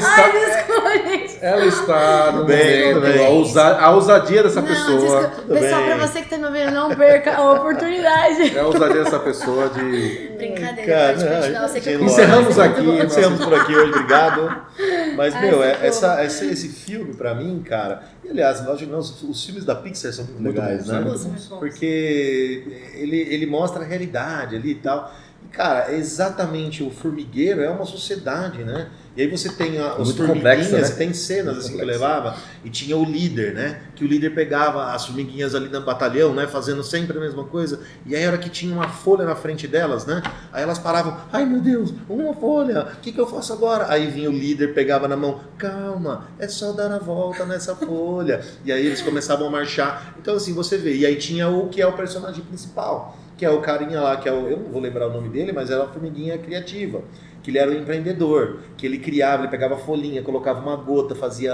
está no momento, a ousadia dessa pessoa. Pessoal, pra você que tá me ouvindo, não perca a oportunidade. É a ousadia dessa pessoa de... Brincadeira, pode continuar. Eu sei que Encerramos por aqui hoje, obrigado. Mas, esse filme, pra mim, cara... E, aliás, os filmes da Pixar são muito legais, né? Porque ele mostra a realidade ali e tal. E, cara, exatamente, o formigueiro é uma sociedade, né? E aí você tem as Muito formiguinhas, complexa, né? tem cenas Muito assim que complexa. levava, e tinha o líder, né? Que o líder pegava as formiguinhas ali no batalhão, né? Fazendo sempre a mesma coisa. E aí a hora que tinha uma folha na frente delas, né? Aí elas paravam, ai meu Deus, uma folha, o que eu faço agora? Aí vinha o líder, pegava na mão, calma, é só dar a volta nessa folha. E aí eles começavam a marchar. Então assim, você vê. E aí tinha o que é o personagem principal, que é o carinha lá, que é o, eu não vou lembrar o nome dele, mas era a formiguinha criativa. Que ele era um empreendedor, que ele criava, ele pegava folhinha, colocava uma gota, fazia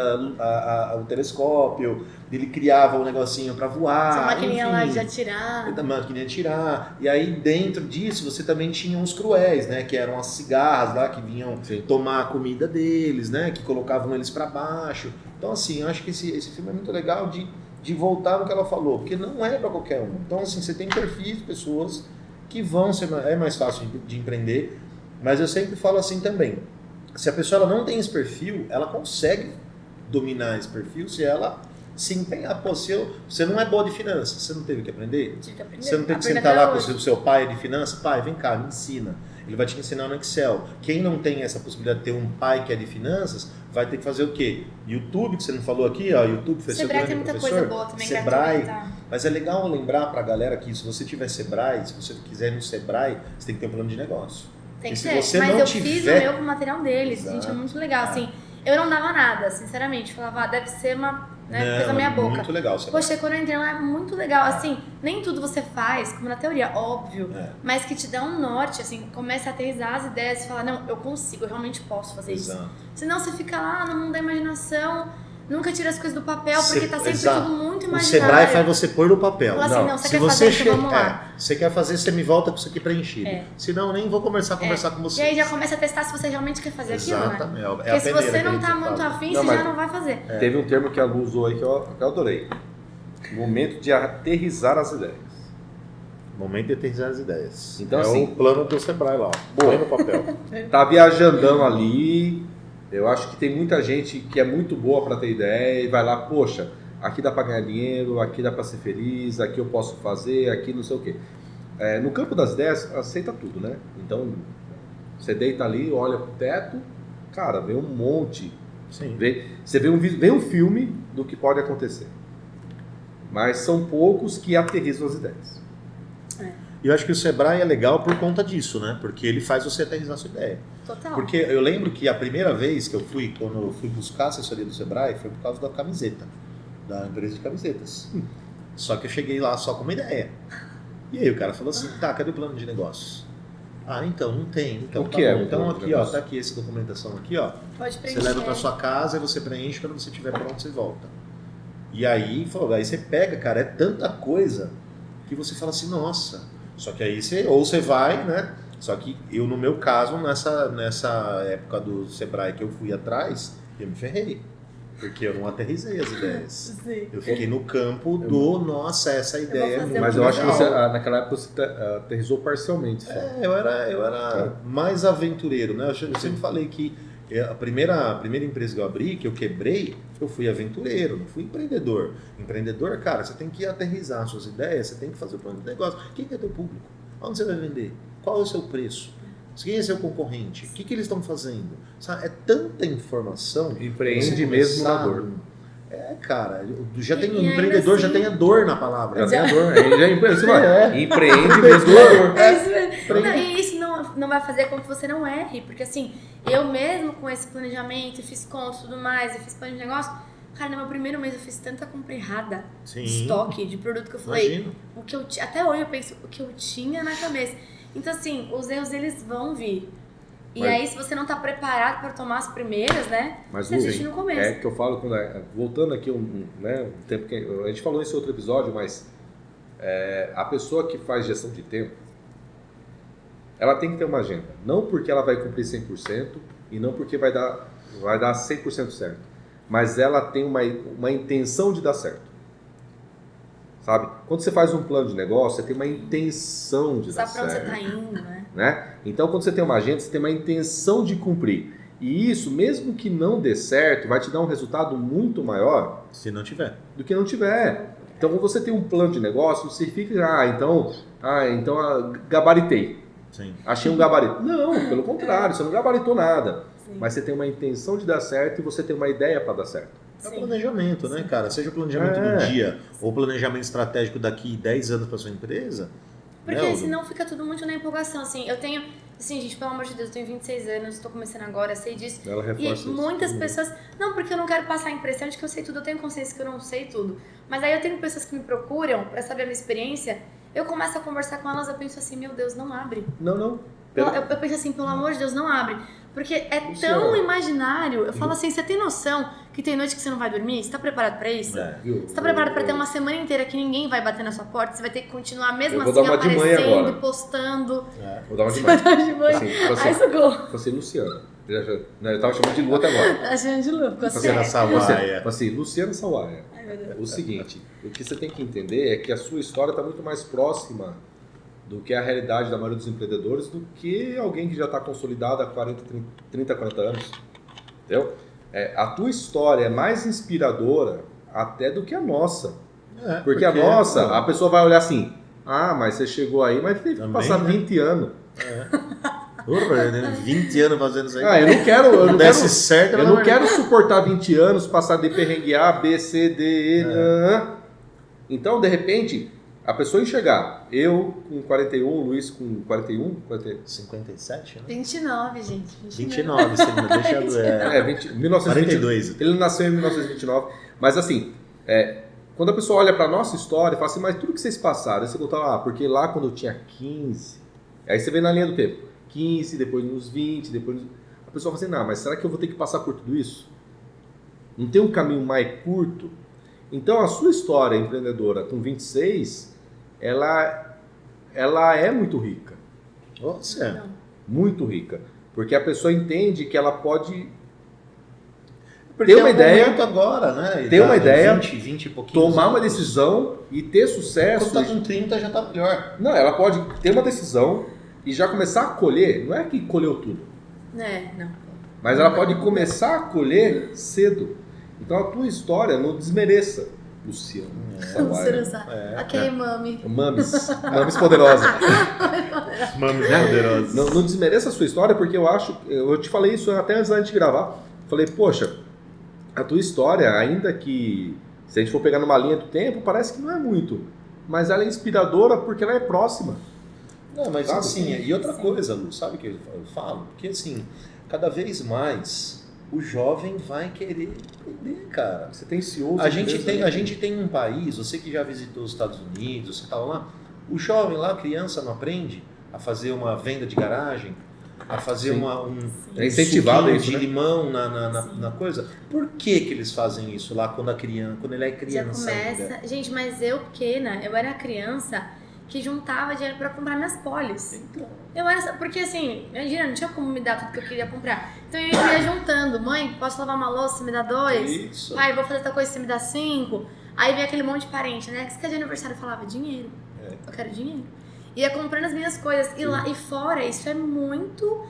o telescópio, ele criava um negocinho para voar. Essa maquininha lá enfim, de atirar. da maquininha de tirar. E aí dentro disso você também tinha uns cruéis, né? Que eram as cigarras lá que vinham tomar a comida deles, né? Que colocavam eles para baixo. Então assim, eu acho que esse filme é muito legal de voltar no que ela falou, porque não é para qualquer um. Então assim, você tem perfis de pessoas que vão ser, é mais fácil de empreender. Mas eu sempre falo assim também, se a pessoa ela não tem esse perfil, ela consegue dominar esse perfil se ela se empenhar. Pô, você não é boa de finanças, você não teve que aprender? Tive que aprender. Você não tem que Aprender sentar lá até com hoje. o seu pai de finanças? Pai, vem cá, me ensina. Ele vai te ensinar no Excel. Quem não tem essa possibilidade de ter um pai que é de finanças, vai ter que fazer o quê? YouTube, que você não falou aqui, ó, YouTube fez seu Sebrae grande tem muita professor. coisa boa também, Sebrae. gratuita. Mas é legal lembrar pra galera que se você tiver Sebrae, se você quiser ir no Sebrae, você tem que ter um plano de negócio. Tem que E se ter. você Mas não eu fiz o tiver- meu com o material deles, Exato. gente, é muito legal. Assim, eu não dava nada, sinceramente. Falava, deve ser uma coisa da minha boca. Muito legal, Sebrae. Poxa, quando eu entrei lá é muito legal. Assim, nem tudo você faz, como na teoria, óbvio. É. Mas que te dá um norte, assim, começa a aterrissar as ideias e falar, não, eu consigo, eu realmente posso fazer isso. Exato. Senão você fica lá no mundo da imaginação, nunca tira as coisas do papel, porque tá sempre Exato. tudo muito O imaginário. Sebrae faz você pôr no papel. Fala assim, não, você Se quer você fazer, então vamos lá. você quer fazer, você me volta com isso aqui preenchido. É. Senão, eu nem vou conversar com E você. aí já começa a testar se você realmente quer fazer aquilo, né? Exatamente. É a Porque se peneira você que não a gente tá muito fala. afim, Não, você mas- já não vai fazer. Teve um termo que a Lu usou aí que eu adorei. Momento de aterrissar as ideias. Momento de aterrissar as ideias. Então, é assim- o plano do Sebrae lá. Boa. Põe no papel. Tá viajandão ali. Eu acho que tem muita gente que é muito boa para ter ideia e vai lá, poxa, aqui dá para ganhar dinheiro, aqui dá para ser feliz, aqui eu posso fazer, aqui não sei o quê. No campo das ideias, aceita tudo, né? Então, você deita ali, olha pro teto, cara, vê um monte. Sim. Você vê um filme do que pode acontecer. Mas são poucos que aterrissam as ideias. E eu acho que o Sebrae é legal por conta disso, né? Porque ele faz você aterrissar a sua ideia. Total. Porque eu lembro que a primeira vez que eu fui, quando eu fui buscar a assessoria do Sebrae, foi por causa da camiseta, da empresa de camisetas. Só que eu cheguei lá só com uma ideia. E aí o cara falou assim, tá, cadê o plano de negócios? Ah, então, não tem. Então, O que é o Então plano de aqui, ó, negócio? tá aqui essa documentação aqui, ó. Pode Você preencher. leva pra sua casa e você preenche, quando você estiver pronto, você volta. E aí, falou, aí você pega, cara, é tanta coisa que você fala assim, nossa. Só que aí você vai, né? Só que eu, no meu caso, nessa época do Sebrae que eu fui atrás, eu me ferrei. Porque eu não aterrissei as ideias. Sim. Eu fiquei no campo do, nossa, essa ideia é fazer muito Mas eu acho que legal. você, naquela época você aterrissou parcialmente. Só. Eu era mais aventureiro, né? Eu sempre falei que a primeira empresa que eu abri, que eu quebrei, eu fui aventureiro, não fui empreendedor. Empreendedor, cara, você tem que aterrissar suas ideias, você tem que fazer o plano de negócio. Quem é teu público? Onde você vai vender? Qual é o seu preço? Quem é seu concorrente? O que eles estão fazendo? Sabe? É tanta informação. Empreende Você mesmo na começar- dor. Cara, já tem, E o ainda empreendedor já assim- tem a dor na palavra. Já tem a dor. Empreende mesmo na dor. É isso mesmo. Não, e isso não vai fazer com que você não erre, porque assim, eu mesmo com esse planejamento, fiz contas e tudo mais, eu fiz plano de negócio, cara, no meu primeiro mês eu fiz tanta compra errada de Sim. estoque, de produto que eu falei, Imagino. o que eu até hoje eu penso, o que eu tinha na cabeça. Então assim, os erros eles vão vir. E Mas- aí, se você não tá preparado para tomar as primeiras, né? Mas, você Lu, assiste no começo. é que eu falo, voltando aqui um tempo que a gente falou nesse outro episódio, mas a pessoa que faz gestão de tempo, ela tem que ter uma agenda. Não porque ela vai cumprir 100% e não porque vai dar 100% certo. Mas ela tem uma intenção de dar certo. Sabe? Quando você faz um plano de negócio, você tem uma intenção de dar Sabe pra onde certo. você tá indo, né? Então, quando você tem uma agenda, você tem uma intenção de cumprir. E isso, mesmo que não dê certo, vai te dar um resultado muito maior Se não tiver. do que não tiver. Então, quando você tem um plano de negócio, não significa, então gabaritei. Sim. Achei um gabarito. Não, pelo contrário, você não gabaritou nada. Sim. Mas você tem uma intenção de dar certo e você tem uma ideia para dar certo. É o Sim. planejamento, né, cara? Seja o planejamento do dia ou o planejamento estratégico daqui 10 anos para sua empresa. Porque né, senão fica tudo muito na empolgação, assim. Eu tenho, assim, gente, pelo amor de Deus, eu tenho 26 anos, tô começando agora, sei disso. Ela E reforça isso. muitas pessoas... Não, porque eu não quero passar a impressão de que eu sei tudo, eu tenho consciência que eu não sei tudo. Mas aí eu tenho pessoas que me procuram pra saber a minha experiência, eu começo a conversar com elas, eu penso assim, meu Deus, não abre. Não. Eu penso assim, pelo amor de Deus, não abre. Porque é tão imaginário. Eu falo assim, você tem noção que tem noite que você não vai dormir? Você tá preparado pra isso? Você tá preparado pra ter uma semana inteira que ninguém vai bater na sua porta? Você vai ter que continuar mesmo Eu vou assim, dar uma de manhã aparecendo agora. e postando. Vou dar uma de mais. De manhã. Ai, socorro. Você, Luciana. Eu tava chamando de Lu até agora. Tá achando de louco. Ficou Luciana sério. Sawaia. Assim, Luciana Sawaia. Ai, meu Deus. O seguinte, o que você tem que entender é que a sua história está muito mais próxima do que a realidade da maioria dos empreendedores do que alguém que já está consolidado há 30, 40 anos. Entendeu? A tua história é mais inspiradora até do que a nossa. Porque a nossa, a pessoa vai olhar assim, mas você chegou aí, mas teve que Também, passar né? 20 anos. Porra, 20 anos fazendo isso aí. Eu não quero... Eu não desse quero, certo, eu não quero suportar 20 anos, passar de perrengue A, B, C, D, E... Então, de repente, a pessoa enxergar, eu com 41, o Luiz com 41, 57, né? 29, gente. 29, você não deixa... 1922. 42. Ele nasceu em 1929. Mas assim, quando a pessoa olha pra nossa história, fala assim, mas tudo que vocês passaram, aí você conta porque lá quando eu tinha 15, aí você vê na linha do tempo, 15, depois nos 20, depois... A pessoa fala assim, não, mas será que eu vou ter que passar por tudo isso? Não tem um caminho mais curto? Então a sua história empreendedora com 26, ela é muito rica. Nossa. Muito rica. Porque a pessoa entende que ela pode Porque ter uma é o ideia, momento agora, né? ter uma ideia, 20 e pouquinho. tomar uma decisão e ter sucesso. Quando tá com 30 já tá melhor. Não, ela pode ter uma decisão e já começar a colher. Não é que colheu tudo, Não. mas ela pode começar a colher cedo. Então a tua história não desmereça, Luciano. Ok, mami. Mames poderosa. Mames poderosos. Não desmereça a sua história, porque eu te falei isso até antes da gente gravar. Falei, poxa, a tua história, ainda que se a gente for pegar numa linha do tempo, parece que não é muito. Mas ela é inspiradora porque ela é próxima. Não, mas Sabe? assim, e outra coisa, Lu, sabe o que eu falo? Porque assim, cada vez mais o jovem vai querer aprender, cara. Você tem CEO. A gente tem um país, você que já visitou os Estados Unidos, você estava lá, o jovem lá, a criança não aprende a fazer uma venda de garagem, a fazer é incentivado suquinho isso, de né? limão na coisa. Por que eles fazem isso lá quando ele é criança? Já começa. Ainda? Gente, mas eu pequena, eu era criança que juntava dinheiro pra comprar minhas polis. Então, Eu era, porque assim, imagina, não tinha como me dar tudo que eu queria comprar. Então eu ia juntando, mãe, posso lavar uma louça, você me dá 2? isso. Pai, vou fazer outra coisa, você me dá 5? Aí vinha aquele monte de parente, né? Que você quer de aniversário? Eu falava, dinheiro. Eu quero dinheiro. Ia comprando as minhas coisas. E fora, isso é muito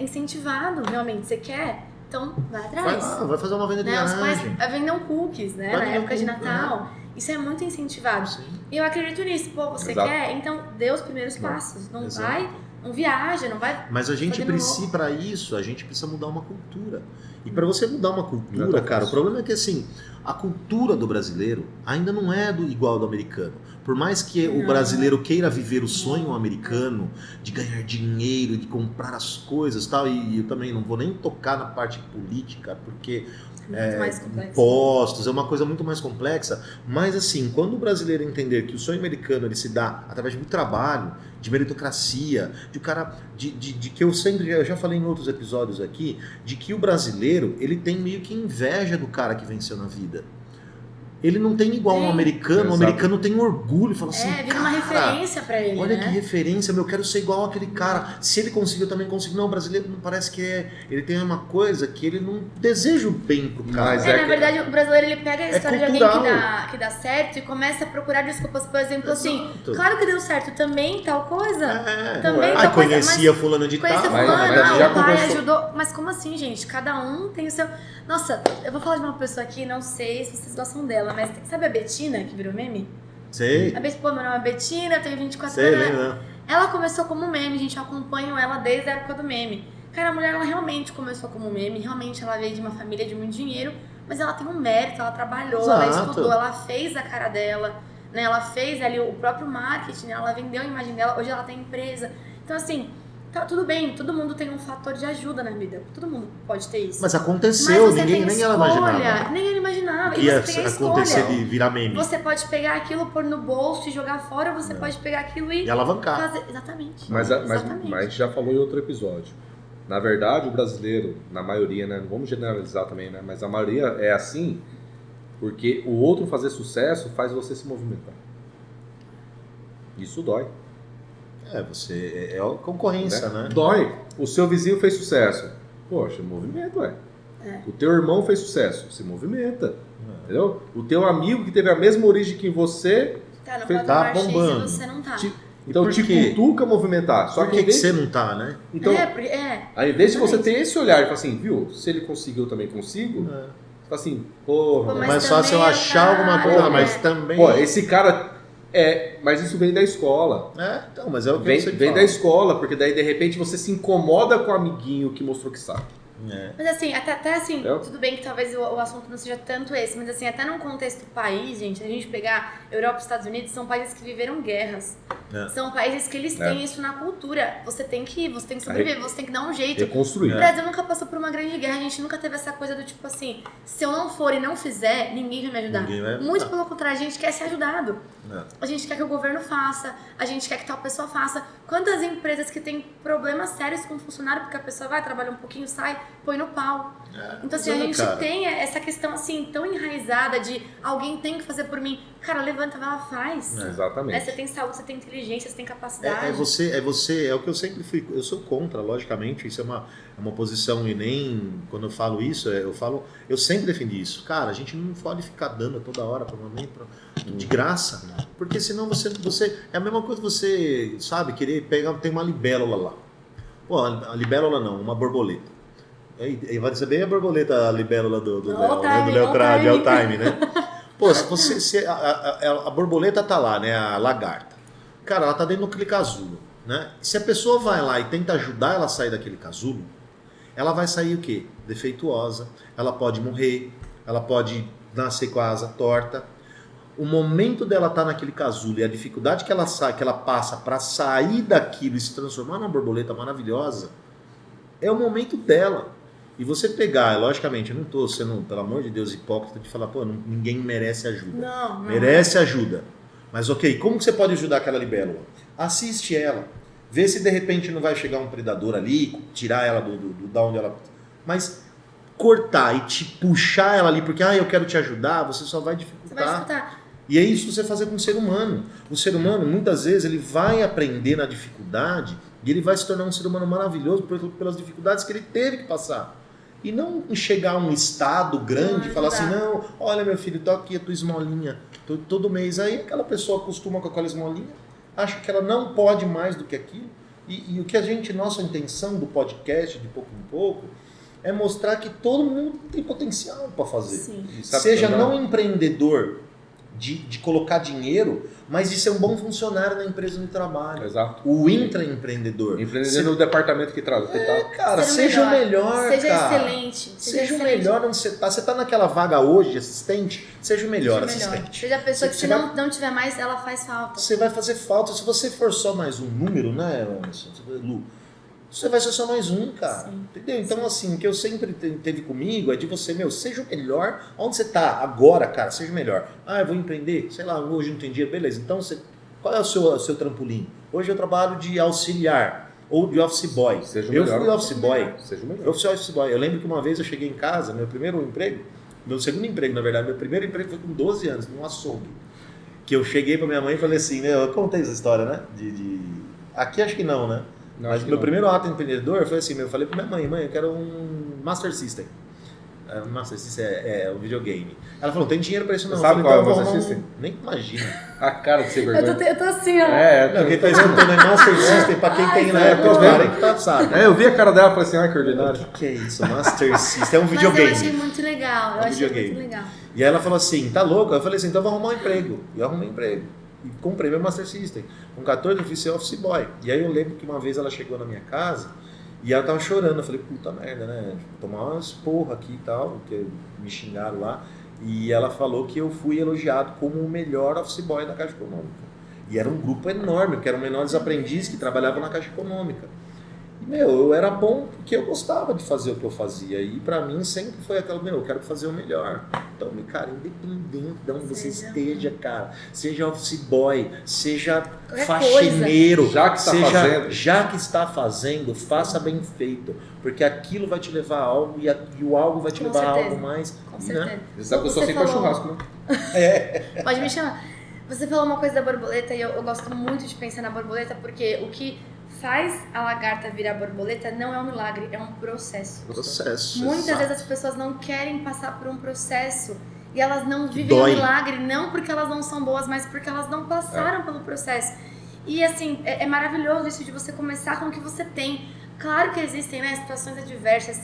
incentivado, realmente. Você quer? Então, vai atrás. Vai fazer uma venda de Né? Os pais garagem. vendem cookies, né? Vai Na vender época de cookie, Natal. Isso é muito incentivado. Sim. E eu acredito nisso. Pô, você Exato. quer? Então, dê os primeiros passos. Não Exato. vai, não viaja, não vai... Mas a gente fazendo precisa, louco. para isso, a gente precisa mudar uma cultura. E para você mudar uma Já cultura, tá cara, o fácil. problema é que assim, a cultura do brasileiro ainda não é igual ao do americano. Por mais que o Não. brasileiro queira viver o sonho americano de ganhar dinheiro, de comprar as coisas e tal, e eu também não vou nem tocar na parte política, porque Muito mais complexo. impostos, é uma coisa muito mais complexa, mas assim, quando o brasileiro entender que o sonho americano ele se dá através de muito trabalho, de meritocracia, de o cara, de que eu já falei em outros episódios aqui, de que o brasileiro, ele tem meio que inveja do cara que venceu na vida. Ele não tem igual um Tem. americano, o Exato. americano tem orgulho, fala assim, vira uma cara, referência pra ele, olha né? que referência, eu quero ser igual àquele cara. Se ele conseguiu, eu também consigo. Não, o brasileiro não parece que ele tem uma coisa que ele não deseja o bem pro cara. Mas na que- verdade, o brasileiro ele pega a história de alguém cultural. que dá certo e começa a procurar desculpas, por exemplo, assim, Exato. claro que deu certo, também tal coisa. É, Também ah, tal coisa, conhecia fulano de Conhecer tal. Mas fulano, já o pai conversou. ajudou. Mas como assim, gente? Cada um tem o seu... Nossa, eu vou falar de uma pessoa aqui, não sei se vocês gostam dela, mas sabe a Betina, que virou meme? Sei, Pô, meu nome é Betina, eu tenho 24 sei, anos. lembra? Ela começou como meme, gente, eu acompanho ela desde a época do meme. Cara, a mulher, ela realmente começou como meme, realmente ela veio de uma família de muito dinheiro, mas ela tem um mérito, ela trabalhou, ela estudou, ela fez a cara dela, né? Ela fez ali o próprio marketing, né? Ela vendeu a imagem dela, hoje ela tem empresa. Então, assim, tá tudo bem, todo mundo tem um fator de ajuda na vida, todo mundo pode ter isso. Mas aconteceu, mas ninguém nem ela imaginava. Nem ela imaginava. Que E ia você tem a acontecer escolha. de virar meme. Você pode pegar aquilo, pôr no bolso e jogar fora, você pode pegar aquilo e alavancar. fazer. Exatamente. Mas Exatamente. a gente já falou em outro episódio. Na verdade, o brasileiro, na maioria, né? Não vamos generalizar também, né? Mas a maioria é assim porque o outro fazer sucesso faz você se movimentar. Isso dói. Você é a concorrência, né? Dói. O seu vizinho fez sucesso. Poxa, movimento, O teu irmão fez sucesso. Se movimenta. Entendeu? O teu amigo que teve a mesma origem que você... Tá bombando. Você não tá. Então te cutuca a movimentar. Só Por que você não tá, né? Então, ao invés de você ter esse olhar e falar assim, viu, se ele conseguiu, eu também consigo. Você fala assim, porra. Mas mais fácil eu achar alguma coisa, mas também... Pô, esse cara... mas isso vem da escola. Então, mas é o que vem da escola, porque daí de repente você se incomoda com o amiguinho que mostrou que sabe. Mas assim, até assim, tudo bem que talvez o assunto não seja tanto esse, mas assim, até num contexto país, gente, se a gente pegar Europa e Estados Unidos, são países que viveram guerras. São países que eles têm isso na cultura. Você tem que sobreviver, você tem que dar um jeito. Reconstruir. O Brasil nunca passou por uma grande guerra, a gente nunca teve essa coisa do tipo assim, se eu não for e não fizer, ninguém vai me ajudar. Muito pelo contrário, a gente quer ser ajudado. A gente quer que o governo faça, a gente quer que tal pessoa faça. Quantas empresas que têm problemas sérios com o funcionário, porque a pessoa vai, trabalha um pouquinho, sai, põe no pau. Então assim, a gente tem essa questão assim, tão enraizada de alguém tem que fazer por mim. Cara, levanta, vai lá, faz. Exatamente. Você tem saúde, você tem inteligência, você tem capacidade. É o que eu sempre fui. Eu sou contra, logicamente, isso é uma posição, e nem quando eu falo isso, eu sempre defendi isso. Cara, a gente não pode ficar dando toda hora de graça, porque senão você é a mesma coisa que você, sabe, querer pegar, tem uma libélula lá. Pô, a libélula não, uma borboleta. E vai ser bem a borboleta, a libélula do Léo Time, né? Pô, a borboleta tá lá, né? A lagarta. Cara, ela tá dentro daquele casulo, né? Se a pessoa vai lá e tenta ajudar ela a sair daquele casulo, ela vai sair o quê? Defeituosa, ela pode morrer, ela pode nascer com a asa torta. O momento dela estar naquele casulo e a dificuldade que ela passa para sair daquilo e se transformar numa borboleta maravilhosa, é o momento dela. E você pegar, logicamente, eu não estou sendo, pelo amor de Deus, hipócrita de falar, pô, ninguém merece ajuda. Não. Merece ajuda. Mas ok, como que você pode ajudar aquela libélula? Assiste ela. Vê se de repente não vai chegar um predador ali, tirar ela da onde ela... Mas cortar e te puxar ela ali, porque eu quero te ajudar, você só vai dificultar. Você vai dificultar. E é isso que você fazer com o ser humano. O ser humano, muitas vezes, ele vai aprender na dificuldade e ele vai se tornar um ser humano maravilhoso pelas dificuldades que ele teve que passar. E não chegar a um estado grande e falar assim, não, olha meu filho, tô aqui a tua esmolinha, todo mês. Aí aquela pessoa acostuma com aquela esmolinha, acha que ela não pode mais do que aquilo. E o que nossa intenção do podcast, de pouco em pouco, é mostrar que todo mundo tem potencial para fazer. Sim. Seja não empreendedor de colocar dinheiro, mas de ser um bom funcionário na empresa onde trabalha. Exato. O intraempreendedor. Empreender no departamento que traz. Cara, seja o melhor, seja cara. excelente. Seja o melhor onde você tá. Você tá naquela vaga hoje de assistente, seja o melhor assistente. Seja a pessoa que se não tiver mais, ela faz falta. Você vai fazer falta. Se você for só mais um número, né, Lu? Você vai ser só mais um, cara. Sim. Entendeu? Então, assim, o que eu sempre teve comigo é de você, seja o melhor. Onde você tá agora, cara, seja o melhor. Eu vou empreender, sei lá, hoje não tem dinheiro, beleza. Então, qual é o seu trampolim? Hoje eu trabalho de auxiliar ou de office boy. Seja o melhor. Eu fui office boy. Seja o melhor. Eu fui office boy. Eu lembro que uma vez eu cheguei em casa, meu segundo emprego, na verdade, meu primeiro emprego foi com 12 anos, num açougue. Que eu cheguei pra minha mãe e falei assim, né? Eu contei essa história, né? Aqui acho que não, né? Mas meu primeiro ato empreendedor foi assim, eu falei pra minha mãe, eu quero um Master System. Master System é um videogame. Ela falou, tem dinheiro pra isso não. Você sabe qual é o Master System? Nem imagina. A cara de ser vergonha. Eu tô assim, ó. Não, quem tá escutando é Master System, pra quem tem na época de cara que tá, sabe. Eu vi a cara dela e falei assim, que ordinário. O que é isso? Master System é um videogame. Mas eu achei muito legal, muito legal. E aí ela falou assim, tá louco? Eu falei assim, então eu vou arrumar um emprego. E eu arrumei um emprego. E comprei meu Master System. Com 14 eu fui ser office boy. E aí eu lembro que uma vez ela chegou na minha casa e ela tava chorando. Eu falei, puta merda, né? Vou tomar umas porra aqui e tal, porque me xingaram lá. E ela falou que eu fui elogiado como o melhor office boy da Caixa Econômica. E era um grupo enorme, porque eram menores aprendizes que trabalhavam na Caixa Econômica. E, eu era bom porque eu gostava de fazer o que eu fazia. E pra mim sempre foi aquela, eu quero fazer o melhor. Então, cara, independente de onde você esteja, cara, seja office boy, seja faxineiro, já que está fazendo, faça bem feito. Porque aquilo vai te levar a algo e o algo vai te levar a algo mais. Com certeza. Né? Você sabe que eu sou sempre churrasco, né? Pode me chamar. Você falou uma coisa da borboleta e eu gosto muito de pensar na borboleta porque o que faz a lagarta virar borboleta não é um milagre, é um processo. Muitas vezes as pessoas não querem passar por um processo e elas não vivem um milagre, não porque elas não são boas, mas porque elas não passaram pelo processo. E assim, é maravilhoso isso de você começar com o que você tem. Claro que existem, né, situações adversas,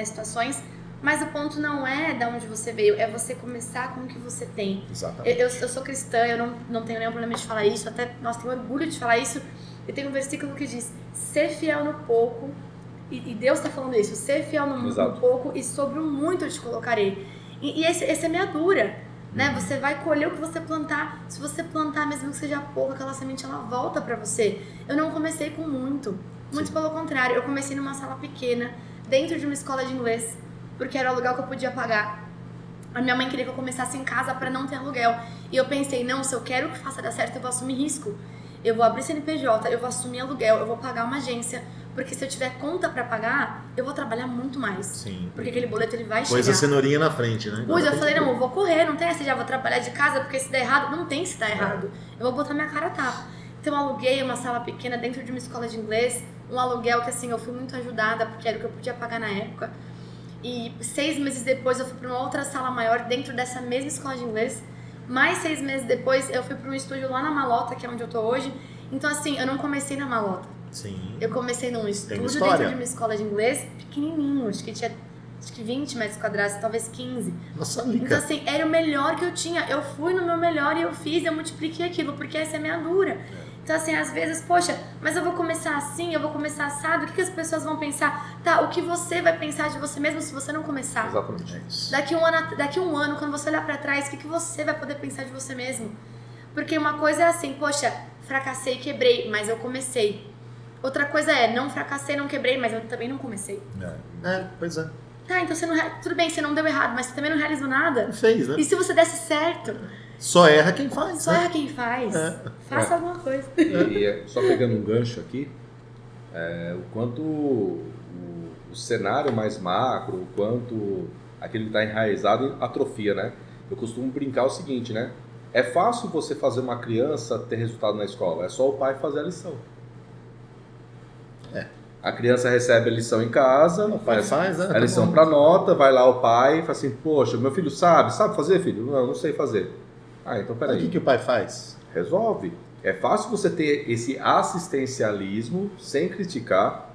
situações, mas o ponto não é de onde você veio, é você começar com o que você tem. Exatamente. Eu sou cristã, eu não tenho nenhum problema de falar isso, até tenho orgulho de falar isso. E tem um versículo que diz, ser fiel no pouco, e Deus está falando isso, ser fiel no pouco e sobre o muito eu te colocarei. E esse é semeadura, né? Você vai colher o que você plantar. Se você plantar, mesmo que seja pouco, aquela semente ela volta para você. Eu não comecei com muito pelo contrário, eu comecei numa sala pequena, dentro de uma escola de inglês, porque era o aluguel que eu podia pagar. A minha mãe queria que eu começasse em casa para não ter aluguel. E eu pensei, não, se eu quero que faça dar certo, eu vou assumir risco. Eu vou abrir CNPJ, eu vou assumir aluguel, eu vou pagar uma agência, porque se eu tiver conta pra pagar, eu vou trabalhar muito mais. Sim. Porque aquele boleto ele vai Pôs chegar. a cenourinha na frente, né? Eu falei, não, eu vou correr, não tem essa, já vou trabalhar de casa, porque se der errado, não tem se dar errado. Eu vou botar minha cara a tapa. Então eu aluguei uma sala pequena dentro de uma escola de inglês, um aluguel que assim, eu fui muito ajudada, porque era o que eu podia pagar na época. E 6 meses depois eu fui pra uma outra sala maior dentro dessa mesma escola de inglês. Mais 6 meses depois eu fui pra um estúdio lá na Malota, que é onde eu tô hoje. Então, assim, eu não comecei na Malota. Sim. Eu comecei num estúdio dentro de uma escola de inglês pequenininho, acho que 20 metros quadrados, talvez 15. Nossa, liga. Então, assim, era o melhor que eu tinha. Eu fui no meu melhor e eu fiz, eu multipliquei aquilo, porque essa é a minha dura. Então, assim, às vezes, poxa, mas eu vou começar assim, eu vou começar assado, o que as pessoas vão pensar? Tá, o que você vai pensar de você mesmo se você não começar? Exatamente. Daqui um ano, quando você olhar pra trás, o que você vai poder pensar de você mesmo? Porque uma coisa é assim, poxa, fracassei, quebrei, mas eu comecei. Outra coisa é, não fracassei, não quebrei, mas eu também não comecei. Pois é. Tá, então você não... Tudo bem, você não deu errado, mas você também não realizou nada. Não fez, né? E se você desse certo? Só erra quem faz. Só erra quem faz. Faça alguma coisa. E só pegando um gancho aqui, o quanto o cenário mais macro, o quanto aquilo que está enraizado atrofia, né? Eu costumo brincar o seguinte, né? É fácil você fazer uma criança ter resultado na escola, é só o pai fazer a lição. A criança recebe a lição em casa, o pai faz, a lição para nota, vai lá o pai e fala assim, poxa, meu filho sabe fazer, filho? Não sei fazer. Então peraí. O que o pai faz? Resolve. É fácil você ter esse assistencialismo sem criticar,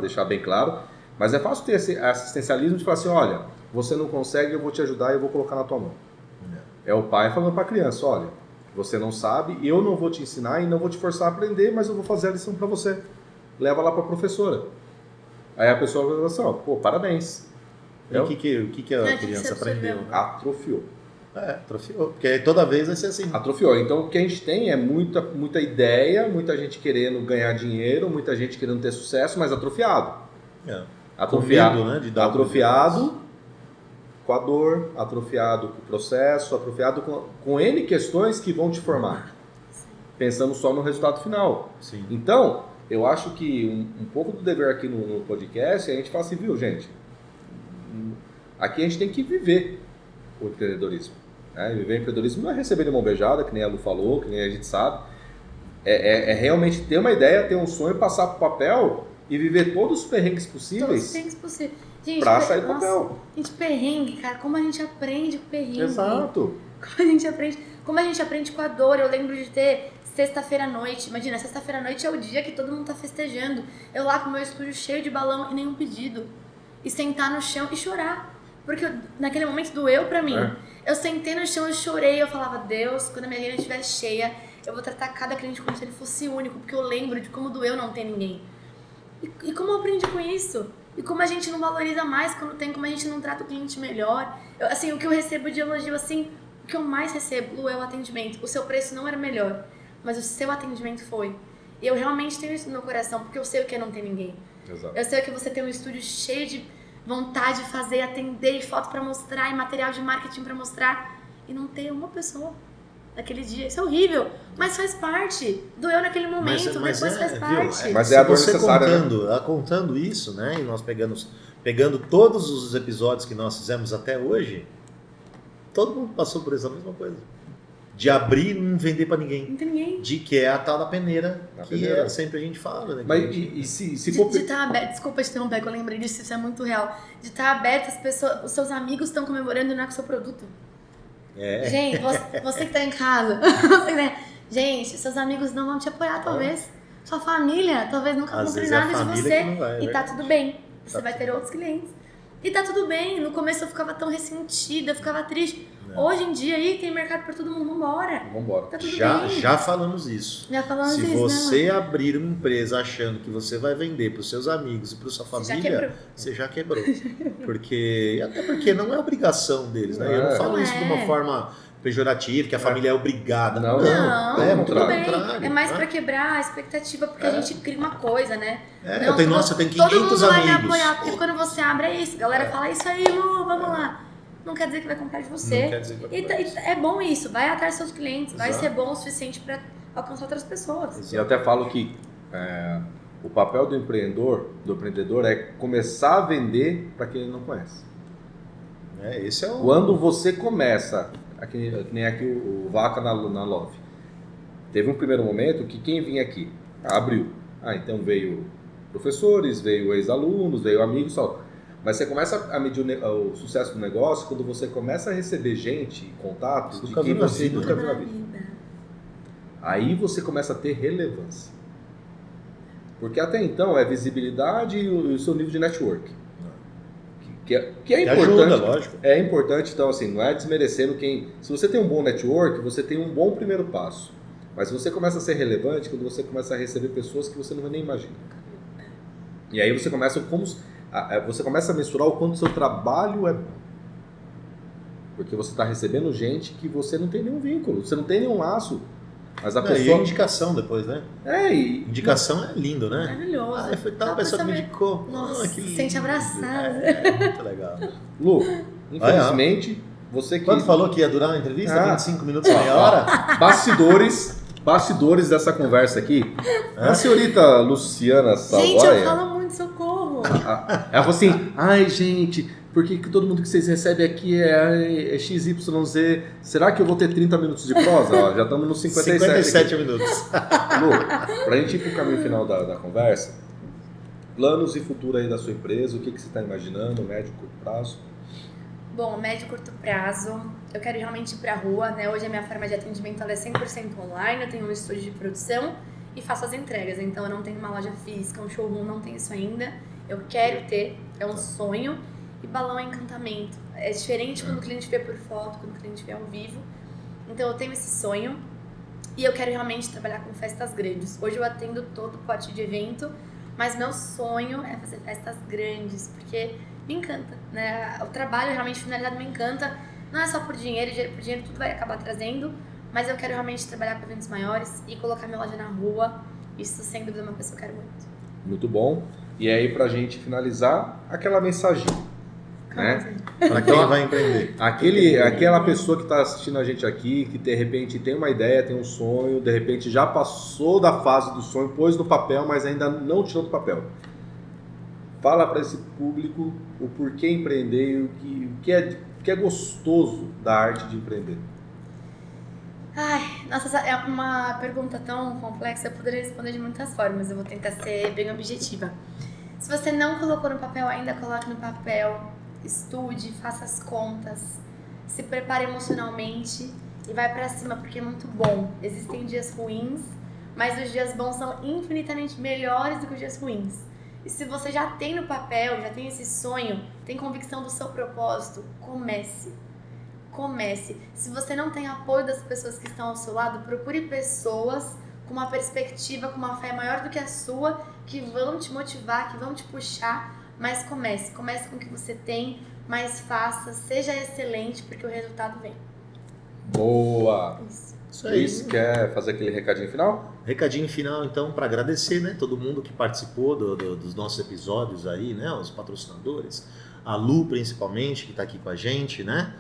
deixar bem claro, mas é fácil ter esse assistencialismo de falar assim, olha, você não consegue, eu vou te ajudar e eu vou colocar na tua mão. É o pai falando para a criança, olha, você não sabe, eu não vou te ensinar e não vou te forçar a aprender, mas eu vou fazer a lição para você. Leva lá para a professora. Aí a pessoa vai falar assim, pô, parabéns. E o que a criança aprendeu? Né? Atrofiou. Atrofiou. Porque toda vez vai ser assim. Atrofiou. Então o que a gente tem é muita ideia, muita gente querendo ganhar dinheiro, muita gente querendo ter sucesso, mas atrofiado. Atrofiado, com medo, né, de dar atrofiado com a dor, atrofiado com o processo, atrofiado com N questões que vão te formar. Pensando só no resultado final. Sim. Então, eu acho que um pouco do dever aqui no podcast é a gente falar assim, viu, gente? Aqui a gente tem que viver o empreendedorismo. Viver o empreendedorismo não é receber de mão beijada, que nem a Lu falou, que nem a gente sabe. É realmente ter uma ideia, ter um sonho, passar para o papel e viver todos os perrengues possíveis. Todos os perrengues possíveis. Gente, pra sair do papel. Gente, perrengue, cara, como a gente aprende com perrengue. Exato. Como a gente aprende com a dor. Eu lembro de ter sexta-feira à noite. Imagina, sexta-feira à noite é o dia que todo mundo tá festejando. Eu lá com o meu estúdio cheio de balão e nenhum pedido. E sentar no chão e chorar. Porque naquele momento doeu pra mim. Eu sentei no chão, eu chorei, eu falava, Deus, quando a minha agenda estiver cheia, eu vou tratar cada cliente como se ele fosse único, porque eu lembro de como doeu não ter ninguém. E como eu aprendi com isso? E como a gente não valoriza mais quando tem, como a gente não trata o cliente melhor. O que eu recebo de elogio, assim, o que eu mais recebo, Lu, é o atendimento. O seu preço não era melhor, mas o seu atendimento foi. E eu realmente tenho isso no meu coração, porque eu sei o que é não ter ninguém. Exato. Eu sei que você tem um estúdio cheio de vontade de fazer, atender, e foto pra mostrar, e material de marketing pra mostrar, e não ter uma pessoa naquele dia. Isso é horrível, mas faz parte. Doeu naquele momento, depois faz parte. Mas se é a dor você necessária, contando isso, né? E nós pegando todos os episódios que nós fizemos até hoje, todo mundo passou por essa mesma coisa. De abrir e não vender pra ninguém. Não tem ninguém. De que é a tal da peneira, peneira. sempre a gente fala, né? Mas e se De estar aberto, desculpa te interromper, que eu lembrei disso, isso é muito real. De estar aberto, as pessoas, os seus amigos estão comemorando e não é com o seu produto. Gente, você que tá em casa, gente, seus amigos não vão te apoiar, talvez. Sua família, talvez nunca compre nada de você. E tá tudo bem. Você vai ter outros clientes. E tá tudo bem. No começo eu ficava tão ressentida, eu ficava triste. Hoje em dia aí tem mercado pra todo mundo, vambora. Tá tudo bem. Já falamos isso. Se você abrir uma empresa achando que você vai vender pros seus amigos e pra sua família, você já quebrou. Até porque não é obrigação deles, né? Eu não falo isso de uma forma pejorativa, que a família é obrigada. Não, muito tudo bem. É mais pra quebrar a expectativa, porque a gente cria uma coisa, né? Eu tenho 500 amigos. Todo mundo vai me apoiar, porque quando você abre é isso. A galera fala, isso aí, Lu, vamos lá. Não quer dizer que vai comprar de você. Não quer dizer que vai comprar de você. É bom isso, vai atrás dos seus clientes, vai ser bom o suficiente para alcançar outras pessoas. Exato. E eu até falo que o papel do empreendedor é começar a vender para quem ele não conhece. Esse é o... Quando você começa, que nem aqui o Vaca na Love, teve um primeiro momento que quem vinha aqui abriu. Então veio professores, veio ex-alunos, veio amigos, só. Mas você começa a medir o sucesso do negócio quando você começa a receber gente, contatos, de quem você nunca viu na vida. Aí você começa a ter relevância. Porque até então é visibilidade e o seu nível de network. Que é importante. Ajuda, lógico. É importante, então assim, não é desmerecendo quem... Se você tem um bom network, você tem um bom primeiro passo. Mas você começa a ser relevante quando você começa a receber pessoas que você não nem imagina. E aí você começa a mensurar o quanto o seu trabalho é bom. Porque você está recebendo gente que você não tem nenhum vínculo, você não tem nenhum laço. Mas a pessoa... E indicação depois, né? Indicação é lindo, né? Maravilhoso. Foi tal pessoa que me indicou. Nossa, que lindo. Sente abraçado. Muito legal. Lu, infelizmente, você que... Quando falou que ia durar a entrevista? 25 minutos, meia hora? Bastidores dessa conversa aqui. A senhorita Luciana Savoia... Gente, eu falo muito, socorro. Ela falou assim, gente, por que todo mundo que vocês recebem aqui é XYZ? Será que eu vou ter 30 minutos de prosa? Já estamos nos 57 minutos. Lu, pra gente ir pro caminho final da conversa, planos e futuro aí da sua empresa, o que você está imaginando, médio, curto prazo? Bom, médio e curto prazo, eu quero realmente ir pra rua, né? Hoje a minha forma de atendimento ela é 100% online, eu tenho um estúdio de produção e faço as entregas, então eu não tenho uma loja física, um showroom, não tenho isso ainda. Eu quero ter, é um sonho. E balão é encantamento. É diferente quando o cliente vê por foto, quando o cliente vê ao vivo. Então eu tenho esse sonho e eu quero realmente trabalhar com festas grandes. Hoje eu atendo todo pote de evento, mas meu sonho é fazer festas grandes, porque me encanta, né? O trabalho realmente finalizado me encanta. Não é só por dinheiro por dinheiro tudo vai acabar trazendo, mas eu quero realmente trabalhar com eventos maiores e colocar minha loja na rua. Isso sem dúvida é uma coisa que eu quero muito. Muito bom. E aí pra gente finalizar, aquela mensagem. Né? Para quem vai empreender. Aquela pessoa que está assistindo a gente aqui, que de repente tem uma ideia, tem um sonho, de repente já passou da fase do sonho, pôs no papel, mas ainda não tirou do papel. Fala para esse público o porquê empreender e o que é gostoso da arte de empreender. Nossa, é uma pergunta tão complexa, eu poderia responder de muitas formas, eu vou tentar ser bem objetiva. Se você não colocou no papel ainda, coloque no papel. Estude, faça as contas, se prepare emocionalmente e vai pra cima, porque é muito bom. Existem dias ruins, mas os dias bons são infinitamente melhores do que os dias ruins. E se você já tem no papel, já tem esse sonho, tem convicção do seu propósito, comece. Comece. Se você não tem apoio das pessoas que estão ao seu lado, procure pessoas com uma perspectiva, com uma fé maior do que a sua, que vão te motivar, que vão te puxar, mas comece. Comece com o que você tem, mas faça, seja excelente, porque o resultado vem. Boa! Isso aí. Luiz, quer fazer aquele recadinho final? Recadinho final, então, para agradecer, né, todo mundo que participou dos nossos episódios aí, né, os patrocinadores, a Lu principalmente, que está aqui com a gente, né,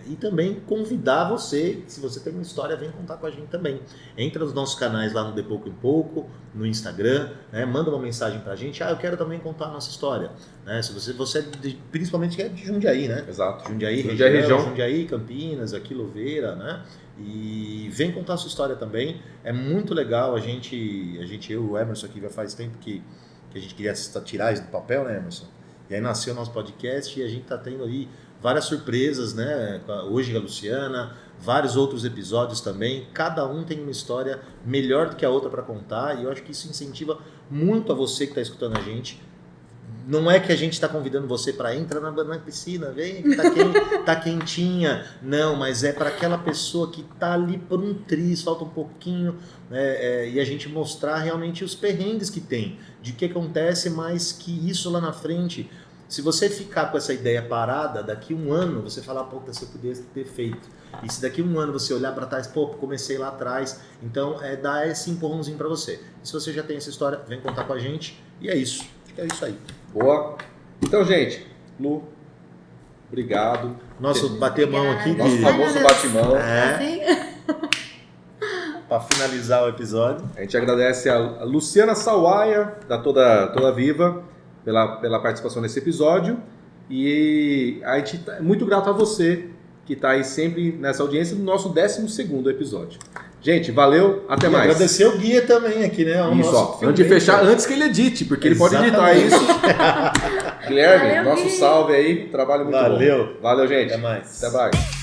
e também convidar você, se você tem uma história, vem contar com a gente também. Entra nos nossos canais lá no De Pouco em Pouco, no Instagram, né, manda uma mensagem pra gente, eu quero também contar a nossa história, né, se você principalmente é de Jundiaí, né? Exato. Jundiaí, região. Jundiaí, Campinas, aqui Louveira, né? E vem contar a sua história também. É muito legal, eu e o Emerson aqui já faz tempo que a gente queria tirar isso do papel, né, Emerson? E aí nasceu o nosso podcast e a gente tá tendo aí várias surpresas, né? Hoje a Luciana, vários outros episódios também. Cada um tem uma história melhor do que a outra para contar e eu acho que isso incentiva muito a você que está escutando a gente. Não é que a gente está convidando você para entrar na piscina, vem, que tá quentinha. Não, mas é para aquela pessoa que tá ali por um triz, falta um pouquinho, né, e a gente mostrar realmente os perrengues que tem, de que acontece, mas que isso lá na frente, se você ficar com essa ideia parada, daqui um ano você falar, puta, se eu pudesse ter feito. E se daqui um ano você olhar para trás, pô, comecei lá atrás. Então, dar esse empurrãozinho para você. E se você já tem essa história, vem contar com a gente. E é isso. Acho que é isso aí. Boa. Então, gente, Lu, obrigado. Nosso bater mão aqui. Nosso famoso bate-mão. Assim? Para finalizar o episódio. A gente agradece a Luciana Sawaia, da Toda Viva, pela participação nesse episódio. E a gente é muito grato a você que está aí sempre nessa audiência do nosso 12º episódio. Gente, valeu, até mais. Agradecer o Guia também aqui, né? Isso, ó, antes de fechar, antes que ele edite, porque Exatamente. ele pode editar isso. Guilherme, Valeu, nosso Gui. salve aí, trabalho muito bom. Valeu. Valeu, gente. Até mais. Até mais.